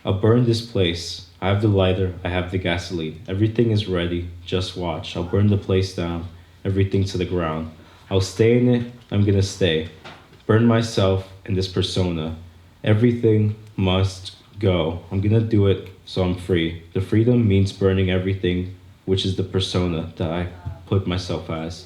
I'll burn this place. I have the lighter. I have the gasoline. Everything is ready. Just watch. I'll burn the place down. Everything to the ground. I'll stay in it. I'm gonna stay. Burn myself and this persona. Everything must go. I'm gonna do it so I'm free. The freedom means burning everything, which is the persona that I put myself as.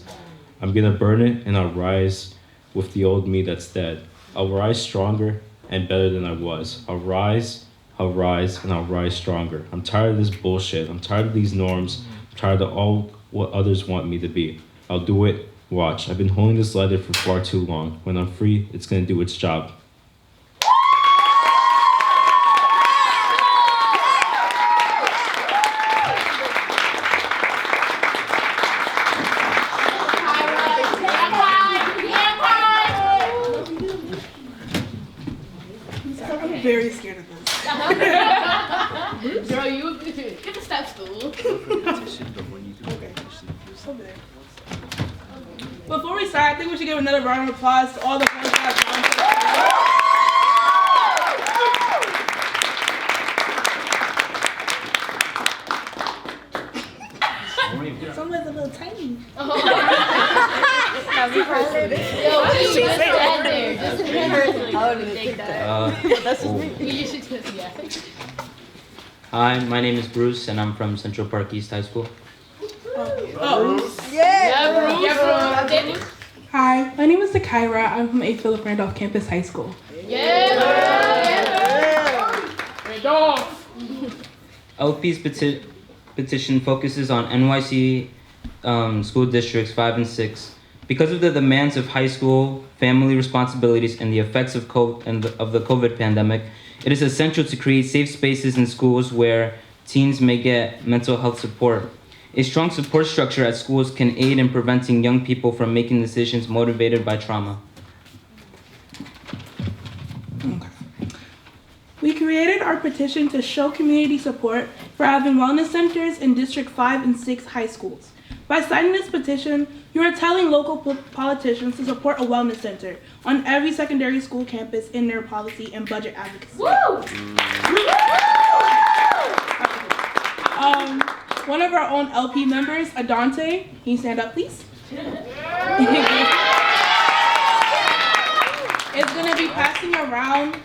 I'm gonna burn it and I'll rise with the old me that's dead. I'll rise stronger and better than I was. I'll rise, and I'll rise stronger. I'm tired of this bullshit. I'm tired of these norms. I'm tired of all what others want me to be. I'll do it. Watch. I've been holding this letter for far too long. When I'm free, it's gonna do its job. Very scared of this. Girl, you get the step stool. Okay. Before we start, I think we should give another round of applause to all the folks that have gone. Someone's a little tiny. Hi, my name is Bruce, and I'm from Central Park East High School. Hi, my name is Zakaira. I'm from 8th Philip Randolph Campus High School. LP's petition focuses on NYC school districts 5 and 6. Because of the demands of high school, family responsibilities, and the effects of the COVID pandemic, it is essential to create safe spaces in schools where teens may get mental health support. A strong support structure at schools can aid in preventing young people from making decisions motivated by trauma. Okay. We created our petition to show community support for having wellness centers in District 5 and 6 high schools. By signing this petition, you are telling local politicians to support a wellness center on every secondary school campus in their policy and budget advocacy. Woo! One of our own LP members, Adante, can you stand up, please? It's going to be passing around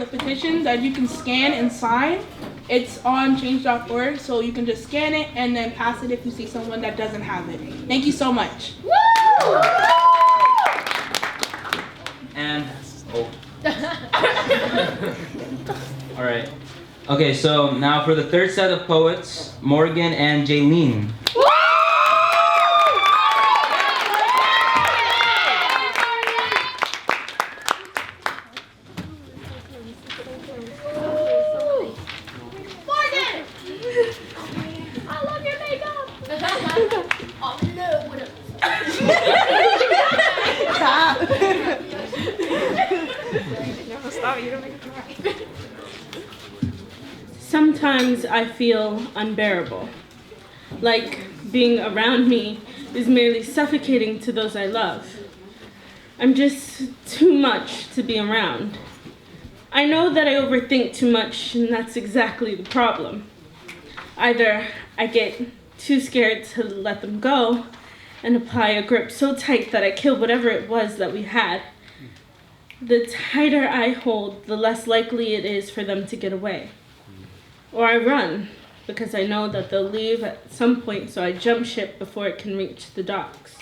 the petition that you can scan and sign. It's on change.org, so you can just scan it and then pass it if you see someone that doesn't have it. Thank you so much. Woo! And, all right. Okay, so now for the third set of poets, Morgan and Jaylene. Sometimes I feel unbearable, like being around me is merely suffocating to those I love. I'm just too much to be around. I know that I overthink too much, and that's exactly the problem. Either I get too scared to let them go and apply a grip so tight that I kill whatever it was that we had. The tighter I hold, the less likely it is for them to get away. Or I run, because I know that they'll leave at some point, so I jump ship before it can reach the docks.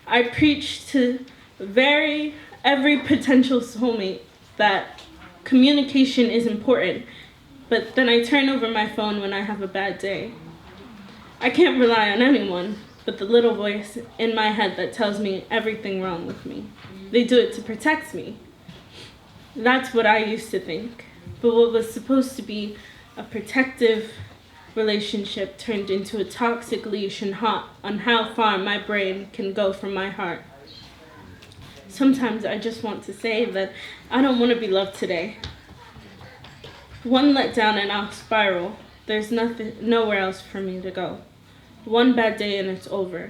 I preach to every potential soulmate that communication is important, but then I turn over my phone when I have a bad day. I can't rely on anyone but the little voice in my head that tells me everything wrong with me. They do it to protect me. That's what I used to think. But what was supposed to be a protective relationship turned into a toxic leash on how far my brain can go from my heart. Sometimes I just want to say that I don't want to be loved today. One letdown and I'll spiral. There's nowhere else for me to go. One bad day and it's over.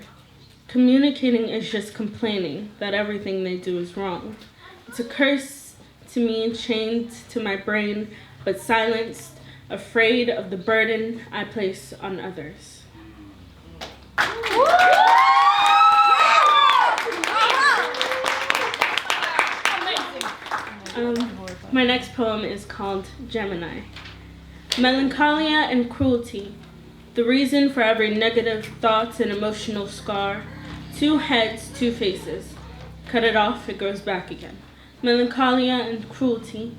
Communicating is just complaining that everything they do is wrong. It's a curse to me, chained to my brain, but silenced, afraid of the burden I place on others. My next poem is called Gemini. Melancholia and cruelty, the reason for every negative thought and emotional scar. Two heads, two faces. Cut it off, it grows back again. Melancholia and cruelty.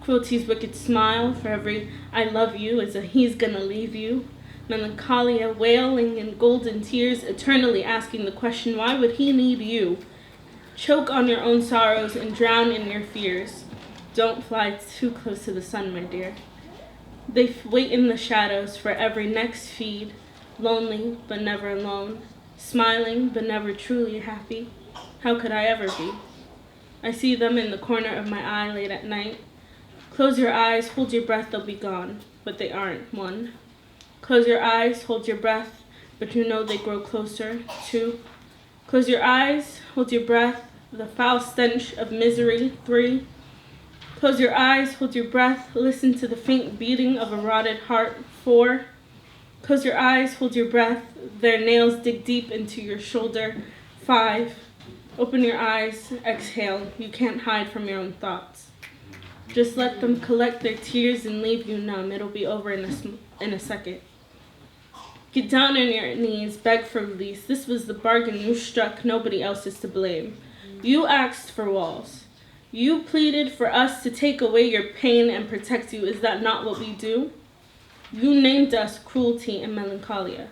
Cruelty's wicked smile for every I love you is a he's gonna leave you. Melancholia wailing in golden tears, eternally asking the question, why would he need you? Choke on your own sorrows and drown in your fears. Don't fly too close to the sun, my dear. They wait in the shadows for every next feed, lonely but never alone, smiling but never truly happy. How could I ever be? I see them in the corner of my eye late at night. Close your eyes, hold your breath, they'll be gone, but they aren't one. Close your eyes, hold your breath, but you know they grow closer, two. Close your eyes, hold your breath, the foul stench of misery, three. Close your eyes, hold your breath, listen to the faint beating of a rotted heart, four. Close your eyes, hold your breath, their nails dig deep into your shoulder, five. Open your eyes, exhale, you can't hide from your own thoughts. Just let them collect their tears and leave you numb, it'll be over in a second. Get down on your knees, beg for release, this was the bargain you struck, nobody else is to blame. You asked for walls. You pleaded for us to take away your pain and protect you. Is that not what we do? You named us cruelty and melancholia.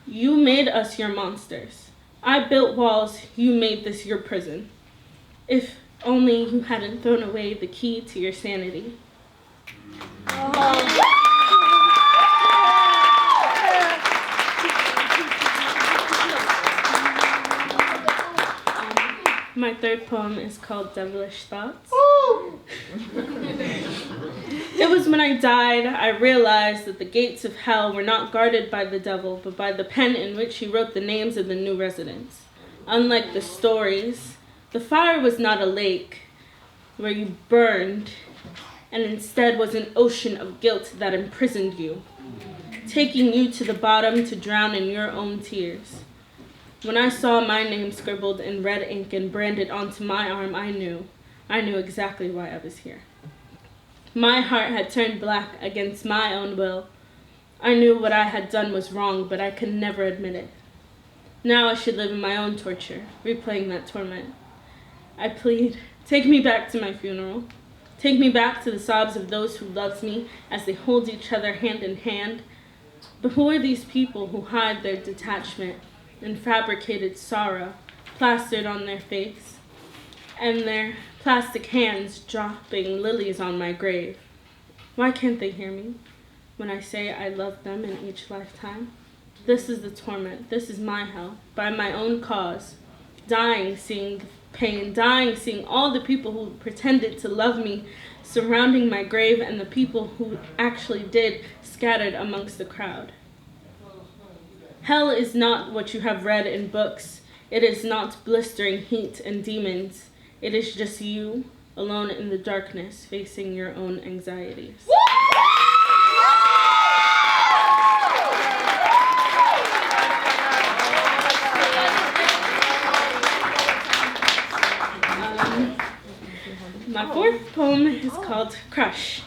You made us your monsters. I built walls. You made this your prison. If only you hadn't thrown away the key to your sanity. My third poem is called Devilish Thoughts. It was when I died, I realized that the gates of hell were not guarded by the devil, but by the pen in which he wrote the names of the new residents. Unlike the stories, the fire was not a lake where you burned, and instead was an ocean of guilt that imprisoned you, taking you to the bottom to drown in your own tears. When I saw my name scribbled in red ink and branded onto my arm, I knew exactly why I was here. My heart had turned black against my own will. I knew what I had done was wrong, but I could never admit it. Now I should live in my own torture, replaying that torment. I plead, take me back to my funeral. Take me back to the sobs of those who loved me as they hold each other hand in hand. But who are these people who hide their detachment and fabricated sorrow plastered on their face, and their plastic hands dropping lilies on my grave? Why can't they hear me when I say I love them in each lifetime? This is the torment, this is my hell, by my own cause, dying seeing pain, dying, seeing all the people who pretended to love me surrounding my grave and the people who actually did scattered amongst the crowd. Hell is not what you have read in books. It is not blistering heat and demons. It is just you, alone in the darkness, facing your own anxieties. My fourth poem is called Crush.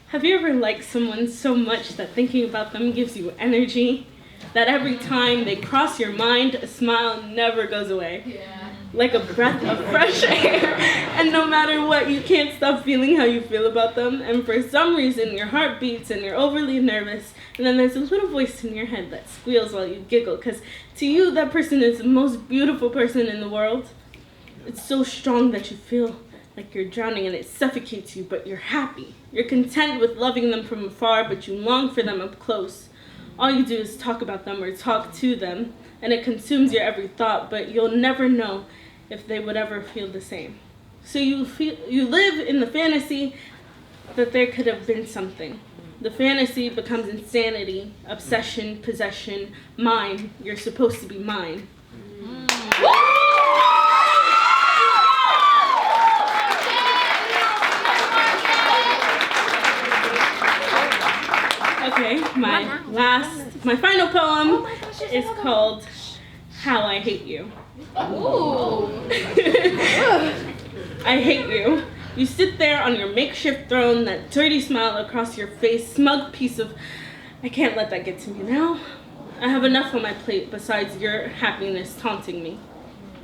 Have you ever liked someone so much that thinking about them gives you energy? That every time they cross your mind, a smile never goes away. Like a breath of fresh air. And no matter what, you can't stop feeling how you feel about them. And for some reason, your heart beats and you're overly nervous. And then there's a little voice in your head that squeals while you giggle. Because to you, that person is the most beautiful person in the world. It's so strong that you feel like you're drowning and it suffocates you, but you're happy. You're content with loving them from afar, but you long for them up close. All you do is talk about them or talk to them, and it consumes your every thought, but you'll never know if they would ever feel the same. So you live in the fantasy that there could have been something. The fantasy becomes insanity, obsession, possession, mine. You're supposed to be mine. Okay, my final poem is called How I Hate You. I hate you. You sit there on your makeshift throne, that dirty smile across your face, smug piece of, I can't let that get to me now. I have enough on my plate besides your happiness taunting me.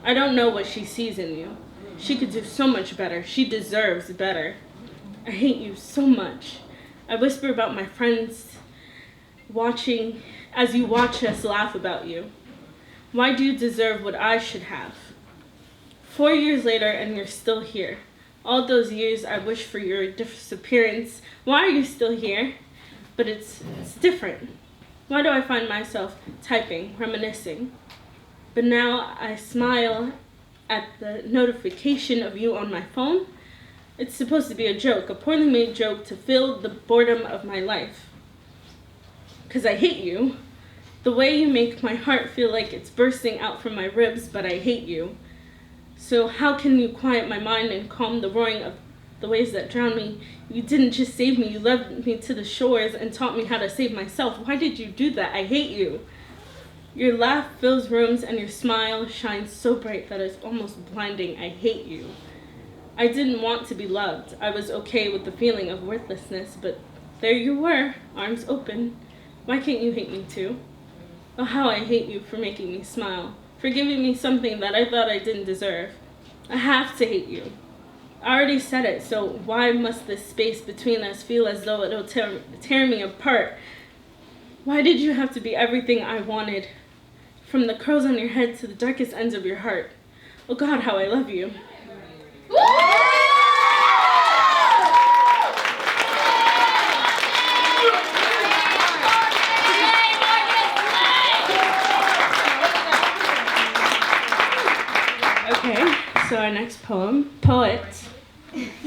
I don't know what she sees in you. She could do so much better. She deserves better. I hate you so much. I whisper about my friends watching as you watch us laugh about you. Why do you deserve what I should have? 4 years later and you're still here. All those years I wish for your disappearance. Why are you still here? But it's different. Why do I find myself typing, reminiscing? But now I smile at the notification of you on my phone. It's supposed to be a joke, a poorly made joke to fill the boredom of my life. 'Cause I hate you. The way you make my heart feel like it's bursting out from my ribs, but I hate you. So how can you quiet my mind and calm the roaring of the waves that drown me? You didn't just save me, you led me to the shores and taught me how to save myself. Why did you do that? I hate you. Your laugh fills rooms and your smile shines so bright that it's almost blinding. I hate you. I didn't want to be loved. I was okay with the feeling of worthlessness, but there you were, arms open. Why can't you hate me too? Oh, how I hate you for making me smile, for giving me something that I thought I didn't deserve. I have to hate you. I already said it, so why must this space between us feel as though it'll tear me apart? Why did you have to be everything I wanted? From the curls on your head to the darkest ends of your heart. Oh God, how I love you. Okay, so our next poet.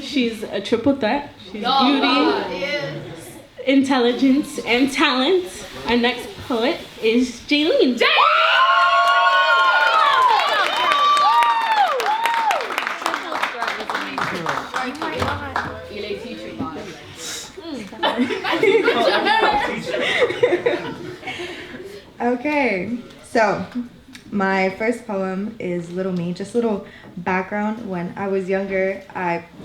She's a triple threat. She's beauty, intelligence, and talent. Our next poet is Jaylene. Okay, so my first poem is Little Me. Just a little background. When I was younger,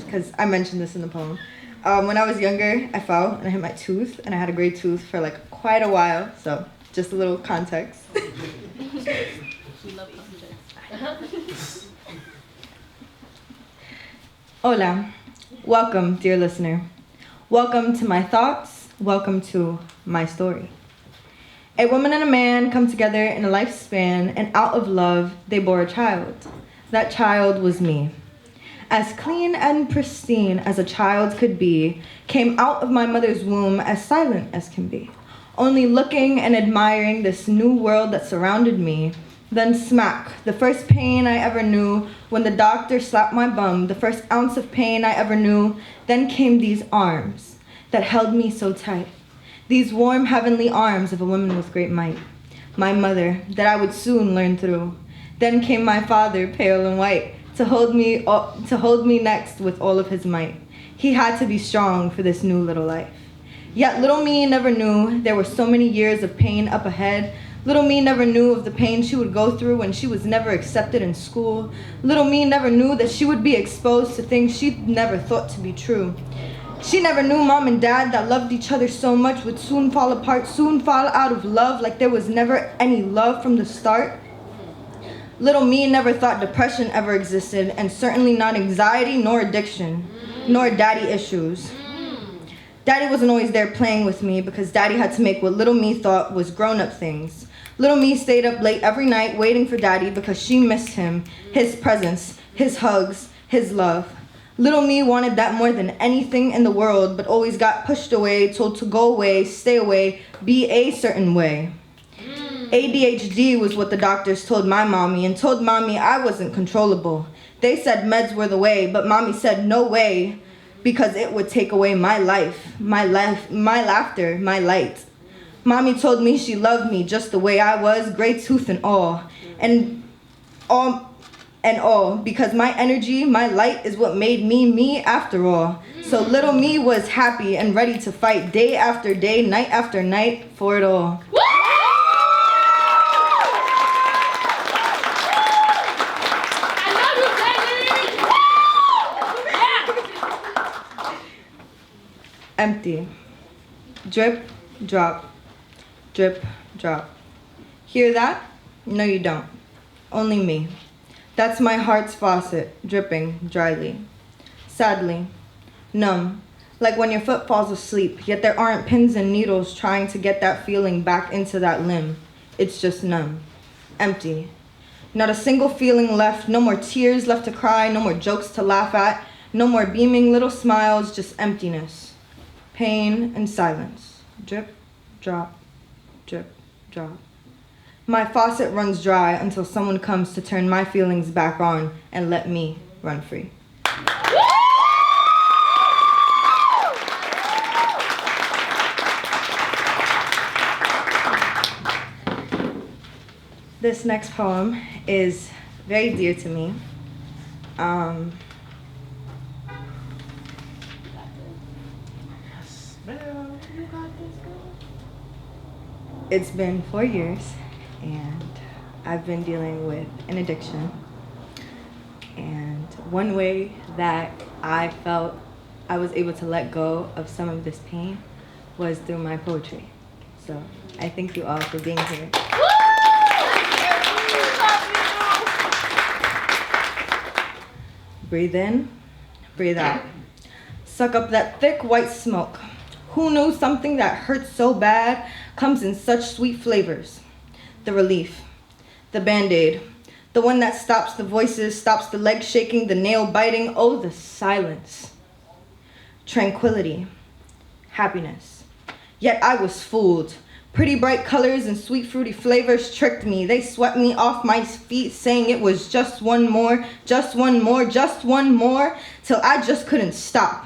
because I mentioned this in the poem, when I was younger, I fell and I hit my tooth, and I had a gray tooth for like quite a while. So just a little context. Hola, welcome, dear listener. Welcome to my thoughts. Welcome to my story. A woman and a man come together in a lifespan, and out of love, they bore a child. That child was me. As clean and pristine as a child could be, came out of my mother's womb as silent as can be, only looking and admiring this new world that surrounded me, Then smack, the first pain I ever knew when the doctor slapped my bum, the first ounce of pain I ever knew. Then came these arms that held me so tight, these warm heavenly arms of a woman with great might. My mother, that I would soon learn through. Then came my father, pale and white, to hold me next with all of his might. He had to be strong for this new little life. Yet little me never knew there were so many years of pain up ahead. Little me never knew of the pain she would go through when she was never accepted in school. Little me never knew that she would be exposed to things she'd never thought to be true. She never knew mom and dad that loved each other so much would soon fall apart, soon fall out of love like there was never any love from the start. Little me never thought depression ever existed, and certainly not anxiety nor addiction, nor daddy issues. Daddy wasn't always there playing with me because daddy had to make what little me thought was grown-up things. Little me stayed up late every night waiting for daddy because she missed him, his presence, his hugs, his love. Little me wanted that more than anything in the world, but always got pushed away, told to go away, stay away, be a certain way. ADHD was what the doctors told my mommy, and told mommy I wasn't controllable. They said meds were the way, but mommy said no way, because it would take away my life, my laughter, my light. Mommy told me she loved me just the way I was, gray tooth and all, because my energy, my light is what made me me after all. So little me was happy and ready to fight day after day, night after night for it all. Empty. Drip, drop. Drip, drop. Hear that? No, you don't. Only me. That's my heart's faucet, dripping dryly. Sadly. Numb. Like when your foot falls asleep, yet there aren't pins and needles trying to get that feeling back into that limb. It's just numb. Empty. Not a single feeling left, no more tears left to cry, no more jokes to laugh at, no more beaming little smiles, just emptiness. Pain and silence. Drip, drop, drip, drop. My faucet runs dry until someone comes to turn my feelings back on and let me run free. This next poem is very dear to me. It's been 4 years, and I've been dealing with an addiction. And one way that I felt I was able to let go of some of this pain was through my poetry. So I thank you all for being here. Breathe in, breathe out. Suck up that thick white smoke. Who knew something that hurts so bad comes in such sweet flavors? The relief, the Band-Aid, the one that stops the voices, stops the leg shaking, the nail biting, oh, the silence. Tranquility, happiness. Yet I was fooled. Pretty bright colors and sweet fruity flavors tricked me. They swept me off my feet, saying it was just one more, just one more, just one more, till I just couldn't stop.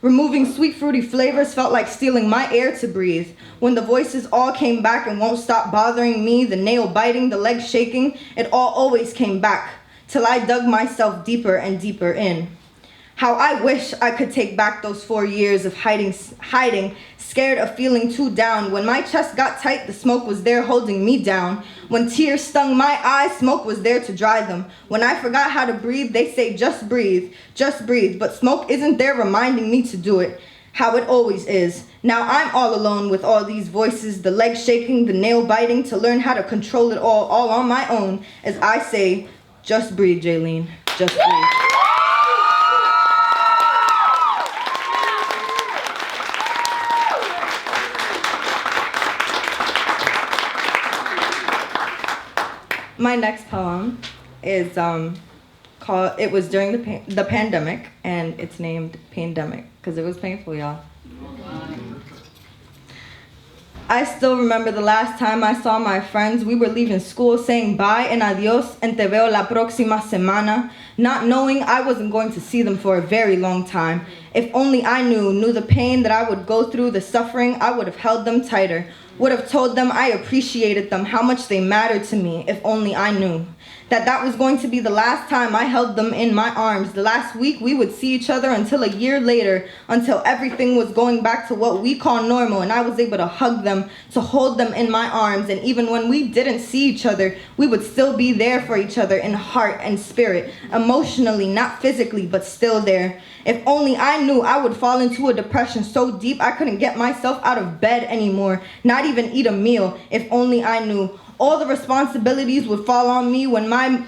Removing sweet fruity flavors felt like stealing my air to breathe. When the voices all came back and won't stop bothering me, the nail biting, the leg shaking, it all always came back, till I dug myself deeper and deeper in. How I wish I could take back those 4 years of hiding, scared of feeling too down. When my chest got tight, the smoke was there holding me down. When tears stung my eyes, smoke was there to dry them. When I forgot how to breathe, they say just breathe, but smoke isn't there reminding me to do it. How it always is. Now I'm all alone with all these voices, the leg shaking, the nail biting, to learn how to control it all on my own. As I say, just breathe, Jaylene, just breathe. My next poem is called, it was during the pandemic, and it's named Pandemic, because it was painful, y'all. I still remember the last time I saw my friends. We were leaving school saying bye and adios and te veo la próxima semana, not knowing I wasn't going to see them for a very long time. If only I knew the pain that I would go through, the suffering, I would have held them tighter. Would have told them I appreciated them, how much they mattered to me, if only I knew. That was going to be the last time I held them in my arms. The last week we would see each other until a year later, until everything was going back to what we call normal and I was able to hug them, to hold them in my arms. And even when we didn't see each other, we would still be there for each other in heart and spirit, emotionally, not physically, but still there. If only I knew I would fall into a depression so deep I couldn't get myself out of bed anymore, not even eat a meal. If only I knew. All the responsibilities would fall on me when my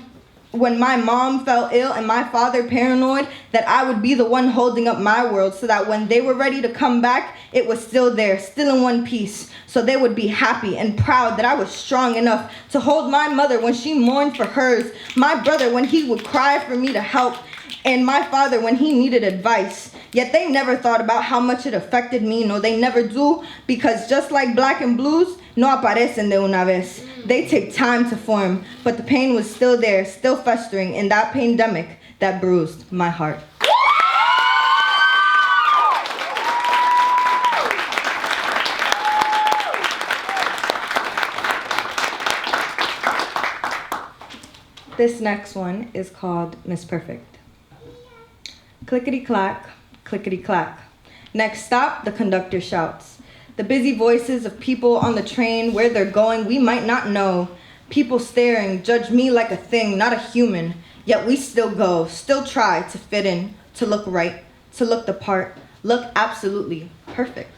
mom fell ill and my father paranoid, that I would be the one holding up my world so that when they were ready to come back, it was still there, still in one piece. So they would be happy and proud that I was strong enough to hold my mother when she mourned for hers, my brother when he would cry for me to help, and my father when he needed advice. Yet they never thought about how much it affected me. No, they never do, because just like Black and Blues, no aparecen de una vez. They take time to form, but the pain was still there, still festering in that pandemic that bruised my heart. This next one is called Miss Perfect. Clickety-clack, clickety-clack. Next stop, the conductor shouts. The busy voices of people on the train, where they're going, we might not know. People staring, judge me like a thing, not a human. Yet we still go, still try to fit in, to look right, to look the part, look absolutely perfect.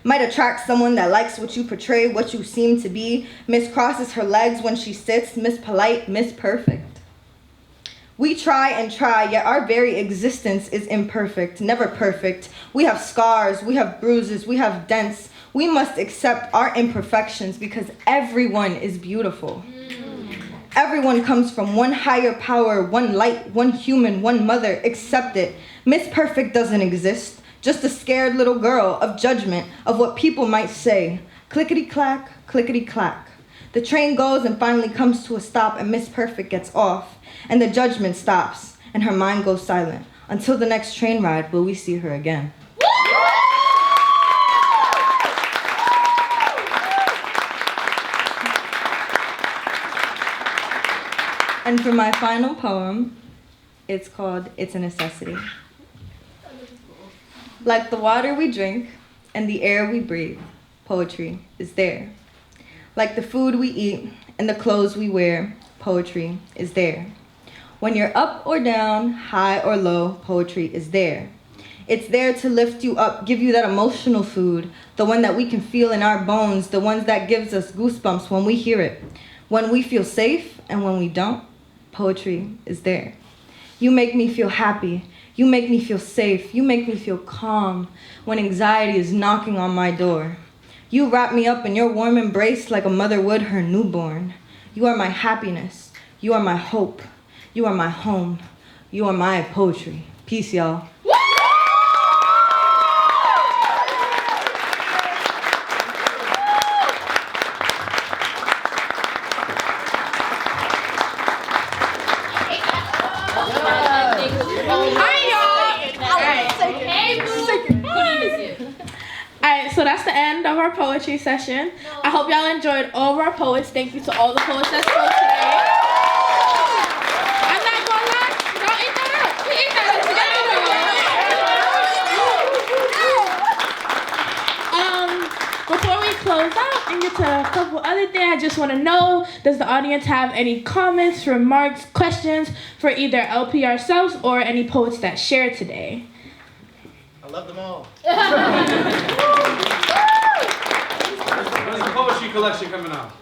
Might attract someone that likes what you portray, what you seem to be. Miss crosses her legs when she sits, Miss Polite, Miss Perfect. We try and try, yet our very existence is imperfect, never perfect. We have scars, we have bruises, we have dents. We must accept our imperfections because everyone is beautiful. Everyone comes from one higher power, one light, one human, one mother. Accept it. Miss Perfect doesn't exist. Just a scared little girl of judgment, of what people might say. Clickety-clack, clickety-clack. The train goes and finally comes to a stop, and Miss Perfect gets off. And the judgment stops, and her mind goes silent. Until the next train ride, will we see her again? And for my final poem, it's called It's a Necessity. Like the water we drink and the air we breathe, poetry is there. Like the food we eat and the clothes we wear, poetry is there. When you're up or down, high or low, poetry is there. It's there to lift you up, give you that emotional food, the one that we can feel in our bones, the ones that gives us goosebumps when we hear it. When we feel safe and when we don't, poetry is there. You make me feel happy. You make me feel safe. You make me feel calm when anxiety is knocking on my door. You wrap me up in your warm embrace like a mother would her newborn. You are my happiness. You are my hope. You are my home. You are my poetry. Peace, y'all. So that's the end of our poetry session. I hope y'all enjoyed all of our poets. Thank you to all the poets that spoke today. I'm not gonna lie, y'all ate that up. We ate that up. Before we close out and get to a couple other things, I just want to know, does the audience have any comments, remarks, questions for either LP ourselves or any poets that shared today? I love them all. When's the poetry collection coming out?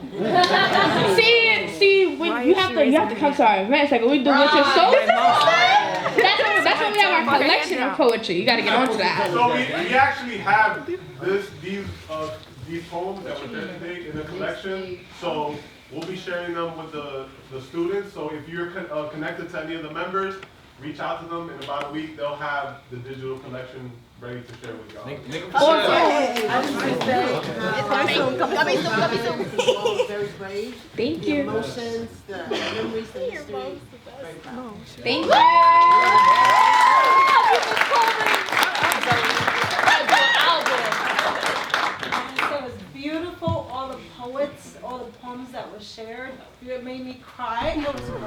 See, when you have to come to our events, like we do with your soul. That's when we have our collection of poetry. You got to get onto that. So we actually have these poems that were there today in the collection. So we'll be sharing them with the students. So if you're connected to any of the members, reach out to them. In about a week, they'll have the digital collection ready to share with y'all. Very brave. Thank The you. emotions, the memories, the history. Very proud. Thank you. It was beautiful. All the poets, all the poems that were shared. It made me cry. It was beautiful.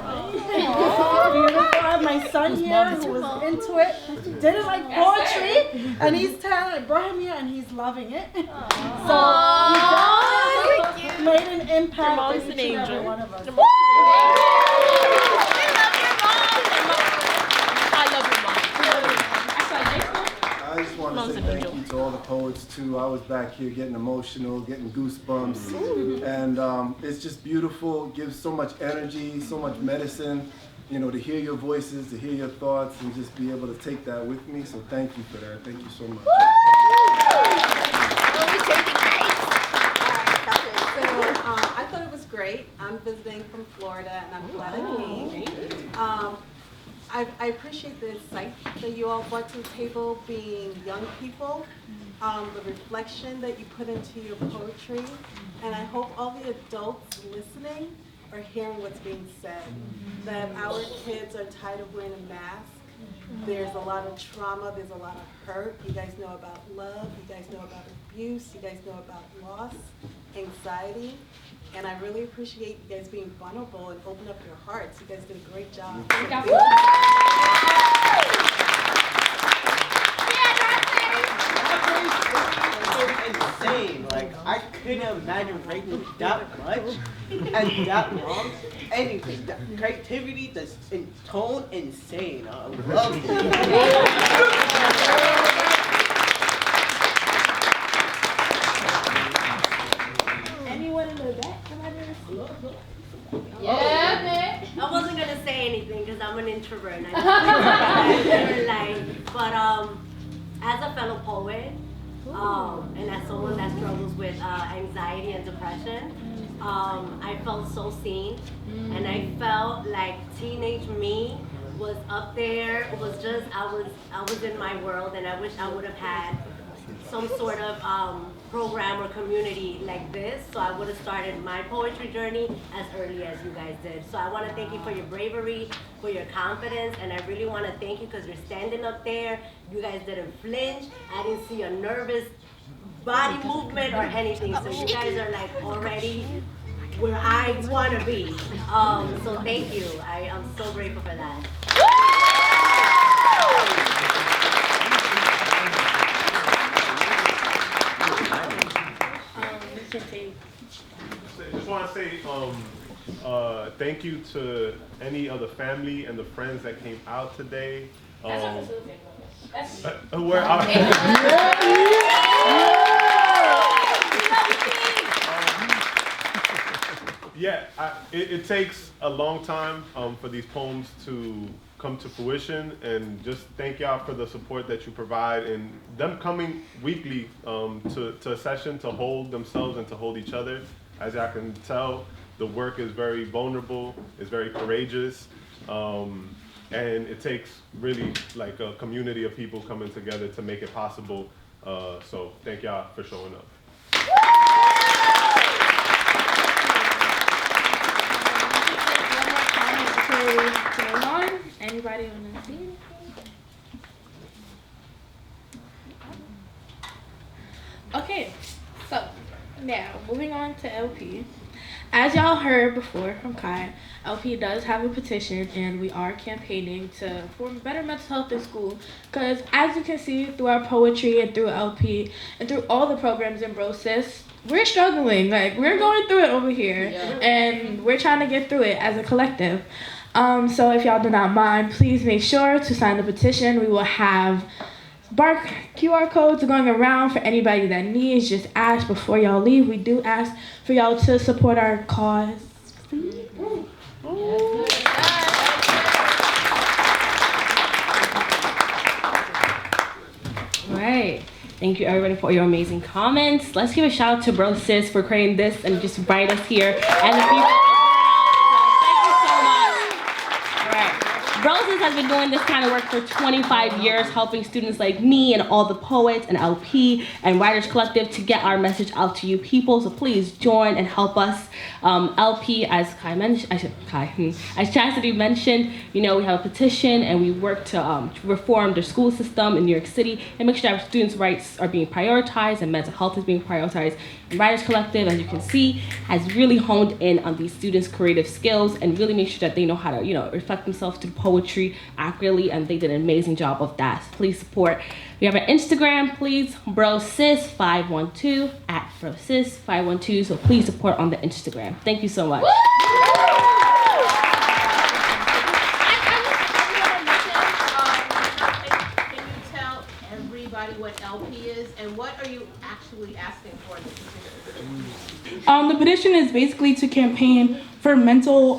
I have my son here who was into it. Didn't like poetry, and he's talented. I brought him here, and he's loving it. So he definitely made an impact on each and every one of us. I just want to say thank you to all the poets too. I was back here getting emotional, getting goosebumps, and it's just beautiful. It gives so much energy, so much medicine. You know, to hear your voices, to hear your thoughts, and just be able to take that with me. So thank you for that. Thank you so much. I thought it was great. I'm visiting from Florida, and I'm glad I came. I appreciate the insight that you all brought to the table, being young people, the reflection that you put into your poetry, and I hope all the adults listening are hearing what's being said, that our kids are tired of wearing a mask. There's a lot of trauma, there's a lot of hurt. You guys know about love, you guys know about abuse, you guys know about loss, anxiety, and I really appreciate you guys being vulnerable and open up your hearts. You guys did a great job. Insane. Like, I couldn't imagine writing that much and that long. Anything. The creativity, the tone, insane. I love it. Anyone in the back? Yeah, I wasn't gonna say anything because I'm an introvert. And I but as a fellow poet, and as someone that struggles with anxiety and depression, I felt so seen, and I felt like teenage me was up there. It was just I was in my world, and I wish I would have had some sort of program or community like this, so I would have started my poetry journey as early as you guys did. So I want to thank you for your bravery, for your confidence, and I really want to thank you because you're standing up there. You guys didn't flinch. I didn't see a nervous body movement or anything. So you guys are like already where I want to be. So thank you. I am so grateful for that. I just want to say thank you to any of the family and the friends that came out today. It takes a long time for these poems to come to fruition, and just thank y'all for the support that you provide, and them coming weekly to a session to hold themselves and to hold each other. As y'all can tell, the work is very vulnerable, it's very courageous, and it takes really like a community of people coming together to make it possible. So thank y'all for showing up. Anybody want to see anything? Okay, so now moving on to LP. As y'all heard before from Kai, LP does have a petition, and we are campaigning for better mental health in school. Because as you can see through our poetry and through LP and through all the programs in Brosis, we're struggling. Like, we're going through it over here, and we're trying to get through it as a collective. So if y'all do not mind, please make sure to sign the petition. We will have QR codes going around for anybody that needs. Just ask before y'all leave. We do ask for y'all to support our cause. Right. Thank you everybody for your amazing comments. Let's give a shout out to Brosis for creating this and just invite us here, and the people. Thank you so much. All right. Brosis has been doing this kind of work for 25 years, helping students like me and all the poets and LP and Writers Collective to get our message out to you people. So please join and help us. LP, as as Chastity mentioned, you know, we have a petition and we work to reform the school system in New York City and make sure that our students' rights are being prioritized and mental health is being prioritized. And Writers Collective, as you can see, has really honed in on these students' creative skills and really make sure that they know how to, you know, reflect themselves through poetry accurately, and they did an amazing job of that. So please support. We have our Instagram, please, brosis512 at brosis512. So please support on the Instagram. Thank you so much. Can you tell everybody what LP is and what are you actually asking for in the petition? The petition is basically to campaign for mental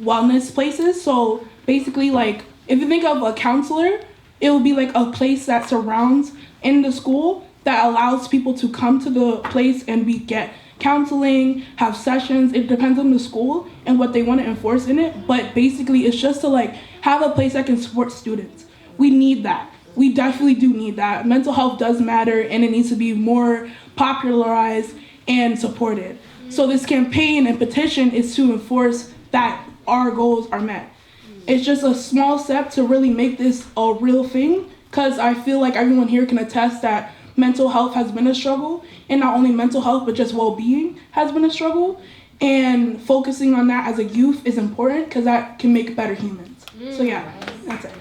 wellness places. So basically, like, if you think of a counselor, it will be like a place that surrounds in the school that allows people to come to the place and get counseling, have sessions. It depends on the school and what they want to enforce in it. But basically, it's just to like have a place that can support students. We need that. We definitely do need that. Mental health does matter, and it needs to be more popularized and supported. So this campaign and petition is to enforce that our goals are met. It's just a small step to really make this a real thing, because I feel like everyone here can attest that mental health has been a struggle, and not only mental health, but just well-being has been a struggle. And focusing on that as a youth is important because that can make better humans. So yeah, that's it.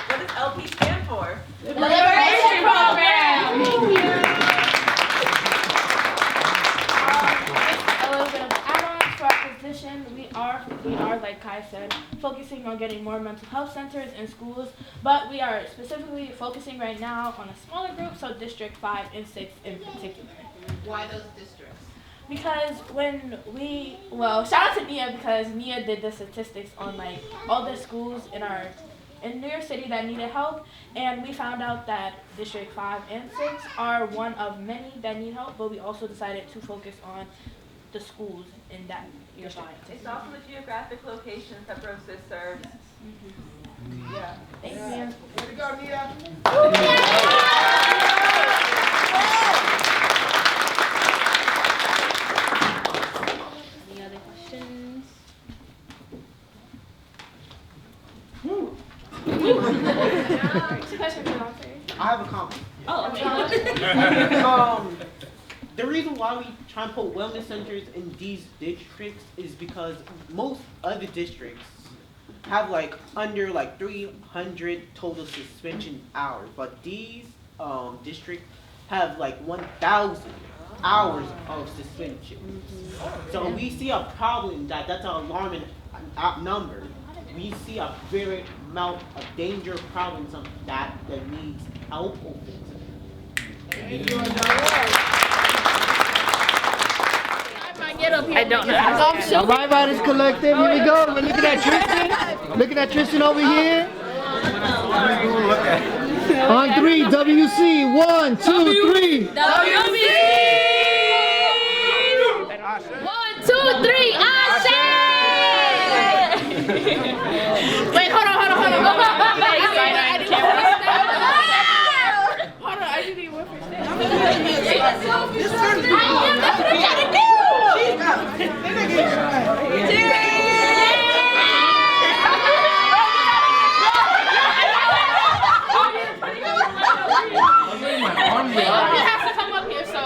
What does LP stand for? Liberation Program! A little bit of add-on to our position. We are, like Kai said, focusing on getting more mental health centers in schools, but we are specifically focusing right now on a smaller group, so District 5 and 6 in particular. Why those districts? Because shout out to Nia, because Nia did the statistics on like all the schools in New York City that needed help, and we found out that District 5 and 6 are one of many that need help, but we also decided to focus on the schools in that district. It's also the geographic locations that Brosis serves. Yeah. Thanks, Nia. Here we go, Nia. Any other questions? I have a comment. Oh, okay. The reason why we try and put wellness centers in these districts is because most other districts have like under like 300 total suspension hours, but these districts have like 1,000 hours of suspension. So we see a problem that's an alarming number. We see a very amount of danger problems that needs help or I don't know. All right, Writers Collective, here we go. We're looking at Tristan. Looking at Tristan over here. On 3, WC. 1, 2, 3. WC! 1, 2, 3, Ashe! Wait, hold on. Hold on, I didn't even wait for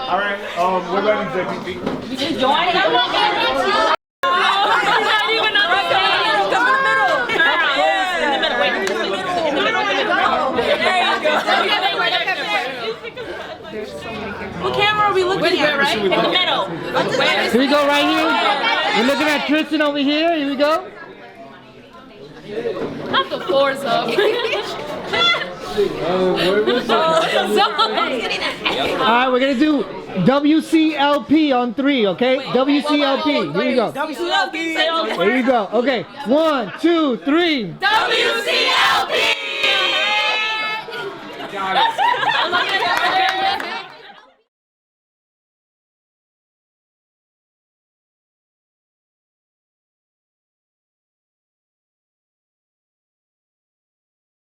All right, what about executive? We just joined it. What camera are we looking at, right? In the middle. Here we go, right here. We're looking at Tristan over here. Here we go. Not the floors up. All right, we're going to do WCLP on 3, okay? WCLP. Here we go. WCLP. There you go. Okay. 1, 2, 3. WCLP. Got it.